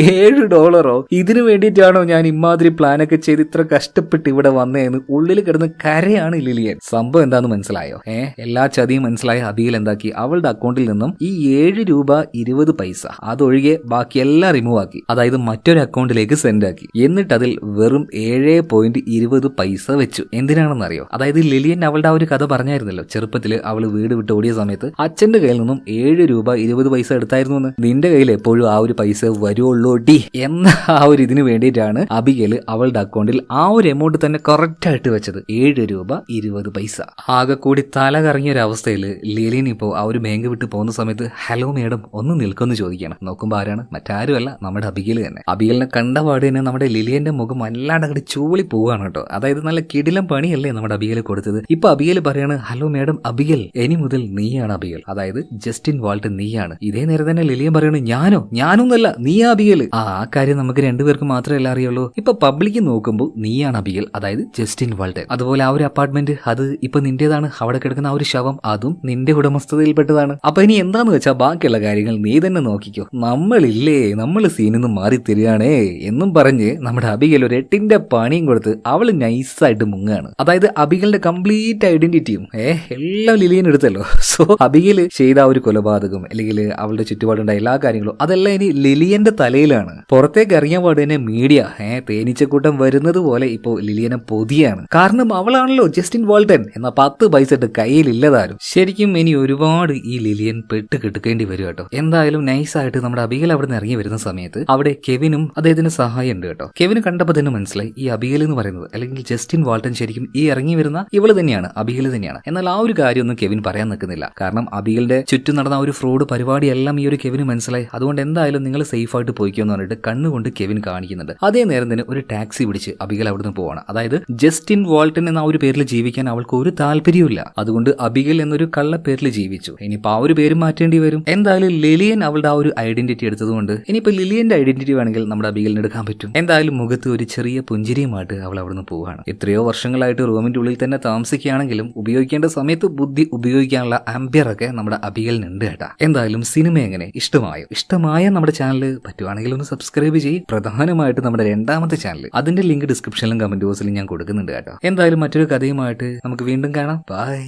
$7? ഇതിനു വേണ്ടിയിട്ടാണോ ഞാൻ ഇമാതിരി പ്ലാനൊക്കെ ചെയ്ത് ഇത്ര കഷ്ടപ്പെട്ട് ഇവിടെ വന്നേന്ന് ഉള്ളിൽ കിടന്ന് കരയാണ് ലിലിയൻ. സംഭവം എന്താന്ന് മനസ്സിലായോ? എല്ലാ ചതിയും മനസ്സിലായ അബിഗൽ എന്താക്കി, അവളുടെ അക്കൗണ്ടിൽ നിന്നും ഈ $7.20 അതൊഴികെ ബാക്കി എല്ലാം റിമൂവ് ആക്കി. അതായത് മറ്റൊരു അക്കൗണ്ടിലേക്ക് സെൻഡ് ആക്കി. എന്നിട്ട് അതിൽ വെറും $7.20 വെച്ചു. എന്തിനാണെന്നറിയോ? അതായത് ലിലിയൻ അവളുടെ ആ ഒരു കഥ പറഞ്ഞായിരുന്നല്ലോ, ചെറുപ്പത്തിൽ അവള് വീട് വിട്ട് ഓടിയ സമയത്ത് അച്ഛന്റെ കയ്യിൽ നിന്നും $7.20 എടുത്തായിരുന്നു എന്ന്. നിന്റെ കയ്യിൽ എപ്പോഴും ആ ഒരു പൈസ വരുള്ളൂ ഡി എന്ന ആ ഒരു ഇതിന് വേണ്ടിയിട്ടാണ് അബിഗൽ അവളുടെ അക്കൗണ്ടിൽ ആ ഒരു എമൗണ്ട് തന്നെ കറക്റ്റ് ആയിട്ട് വെച്ചത്, $7.20. ആകെ കൂടി തല കറങ്ങിയ ഒരു അവസ്ഥയിൽ ലിലിയൻ ഇപ്പോ ആ ഒരു ബാങ്ക് വിട്ട് പോകുന്ന സമയത്ത് ഹലോ മേഡം ഒന്ന് നിൽക്കുമെന്ന് ചോദിക്കണം. നോക്കുമ്പോൾ ആരാണ്? മറ്റാരുമല്ല, നമ്മുടെ അബിഗൽ തന്നെ. അബിഗലിനെ കണ്ടപാട് തന്നെ നമ്മുടെ ലിലിയന്റെ മുഖം വല്ലാണ്ട് അങ്ങോട്ട് ചൂളി പോവാണ് കേട്ടോ. അതായത് നല്ല കിടിലം പണിയല്ലേ നമ്മുടെ അബിഗൽ കൊടുത്തത്. ഇപ്പൊ അബിഗൽ പറയാണ് ഹലോ മേഡം അബിഗൽ, ഇനി മുതൽ നീയാണ് അബിഗൽ, അതായത് ജസ്റ്റിൻ വാൾട്ടൻ നീയാണ്. ഇതേ നേരം തന്നെ ലിലിയൻ പറയാണ് ഞാനൊന്നല്ല, നീയാ അബിഗൽ. ആ കാര്യം നമുക്ക് രണ്ടുപേർക്ക് മാത്രമല്ല അറിയുള്ളൂ. ഇപ്പൊ പബ്ലിക് നോക്കുമ്പോൾ നീയാണ് അബിഗൽ, അതായത് ജസ്റ്റിൻ വാൾട്ടൻ. അതുപോലെ ആ ഒരു അപ്പാർട്ട്മെന്റ് അത് ഇപ്പൊ നിന്റേതാണ്. അവിടെ കിടക്കുന്ന ആ ഒരു ശവം അതും നിന്റെ ഉടമസ്ഥതയിൽപ്പെട്ടതാണ്. അപ്പൊ ഇനി എന്താന്ന് വെച്ചാൽ ബാക്കിയുള്ള കാര്യങ്ങൾ നീ തന്നെ നോക്കിക്കോ. നമ്മൾ സീനിൽ നിന്ന് മാറി തരികയാണേ എന്നും പറഞ്ഞ് നമ്മുടെ അബിഗൽ ഒരു 8ന്റെ പണിയും കൊടുത്ത് അവള് നൈസായിട്ട് മുങ്ങാണ്. അതായത് അബിഗലിന്റെ കംപ്ലീറ്റ് ഐഡന്റിറ്റിയും എല്ലാം ലിലിയൻ എടുത്തല്ലോ. സോ അബിഗൽ ചെയ്ത ആ ഒരു കൊലപാതകം അല്ലെങ്കിൽ അവളുടെ ചുറ്റുപാടുണ്ടായ എല്ലാ കാര്യങ്ങളും അതെല്ലാം ഇനി ലിലിയന്റെ തലയിലാണ്. പുറത്തേക്ക് ഇറങ്ങിയ പാട് തന്നെ മീഡിയ തേനീച്ചക്കൂട്ടം വരുന്നത് പോലെ ഇപ്പോ ലിലിയനെ പൊതിയാണ്. കാരണം അവളാണല്ലോ ജസ്റ്റിൻ വാൾട്ടൻ. എന്നാ 10 പൈസ ഇട്ട് കയ്യിലില്ലതാരും. ശരിക്കും ഇനി ഒരുപാട് ഈ ലിലിയൻ പെട്ട് കെട്ടുക്കേണ്ടി വരും കേട്ടോ. എന്തായാലും നൈസായിട്ട് നമ്മുടെ അബിഗൽ അവിടെ നിന്ന് ഇറങ്ങി വരുന്ന സമയത്ത് അവിടെ കെവിനും അദ്ദേഹത്തിന് സഹായം ഉണ്ട് കേട്ടോ. കെവിന് കണ്ടപ്പോൾ തന്നെ മനസ്സിലായി ഈ അബിഗൽ എന്ന് പറയുന്നത് അല്ലെങ്കിൽ ജസ്റ്റിൻ വാൾട്ടൻ ശരിക്കും ഈ ഇറങ്ങി വരുന്ന ഇവള് തന്നെയാണ്, അബിഗൽ തന്നെയാണ്. എന്നാൽ ആ ഒരു കാര്യമൊന്നും കെവിൻ പറയാൻ നിൽക്കുന്നില്ല. കാരണം അബിഗലിന്റെ ചുറ്റും നടന്ന ആ ഒരു ഫ്രോഡ് പരിപാടിയെല്ലാം ഈ ഒരു കെവിന് മനസ്സിലായി. അതുകൊണ്ട് എന്തായാലും നിങ്ങൾ സേഫ് ആയിട്ട് പോയിക്കോ എന്ന് പറഞ്ഞിട്ട് കണ്ണുകൊണ്ട് കെവിൻ കാണിക്കുന്നുണ്ട്. അതേ നേരം തന്നെ ഒരു ടാക്സി പിടിച്ച് അബിഗൽ അവിടുന്ന് പോവാണ്. അതായത് ജസ്റ്റിൻ വാൾട്ടൻ എന്ന ആ ഒരു പേരിൽ ജീവിക്കാൻ അവൾക്ക് ഒരു താല്പര്യമില്ല. അതുകൊണ്ട് അബിഗൽ എന്നൊരു കള്ള പേരിൽ ജീവിച്ചു. ഇനിയിപ്പോ ആ ഒരു പേര് മാറ്റേണ്ടി വരും. എന്തായാലും ലിലിയൻ അവളുടെ ആ ഒരു ഐഡന്റിറ്റി എടുത്തതുകൊണ്ട് ഇനിയിപ്പോ ലിലിയന്റെ ഐഡന്റിറ്റി വേണമെങ്കിൽ നമ്മുടെ അബിഗലിന് എടുക്കാൻ പറ്റും. എന്തായാലും മുഖത്ത് ഒരു ചെറിയ പുഞ്ചിരിയുമായിട്ട് അവൾ അവിടുന്ന് പോവാണ്. എത്രയോ വർഷങ്ങളായിട്ട് റൂമിന്റെ ഉള്ളിൽ തന്നെ താമസിക്കുകയാണെങ്കിലും ഉപയോഗിക്കേണ്ട സമയത്ത് ബുദ്ധി ഉപയോഗിക്കാനുള്ള ആംബിയർ ഒക്കെ നമ്മുടെ അബിഗലിനുണ്ട് കേട്ടാ. എന്തായാലും സിനിമ എങ്ങനെ ഇഷ്ടമായ നമ്മുടെ ചാനൽ പറ്റുവാണെങ്കിൽ ഒന്ന് സബ്സ്ക്രൈബ് ചെയ്യും. പ്രധാനമായിട്ട് നമ്മുടെ 2ാമത്തെ ചാനൽ അതിന്റെ ലിങ്ക് ഡിസ്ക്രിപ്ഷനിലും കമന്റ് ബോക്സിലും ഞാൻ കൊടുക്കുന്നുണ്ട് കേട്ടോ. എന്തായാലും മറ്റൊരു കഥയുമായിട്ട് നമുക്ക് വീണ്ടും കാണാം. ബൈ.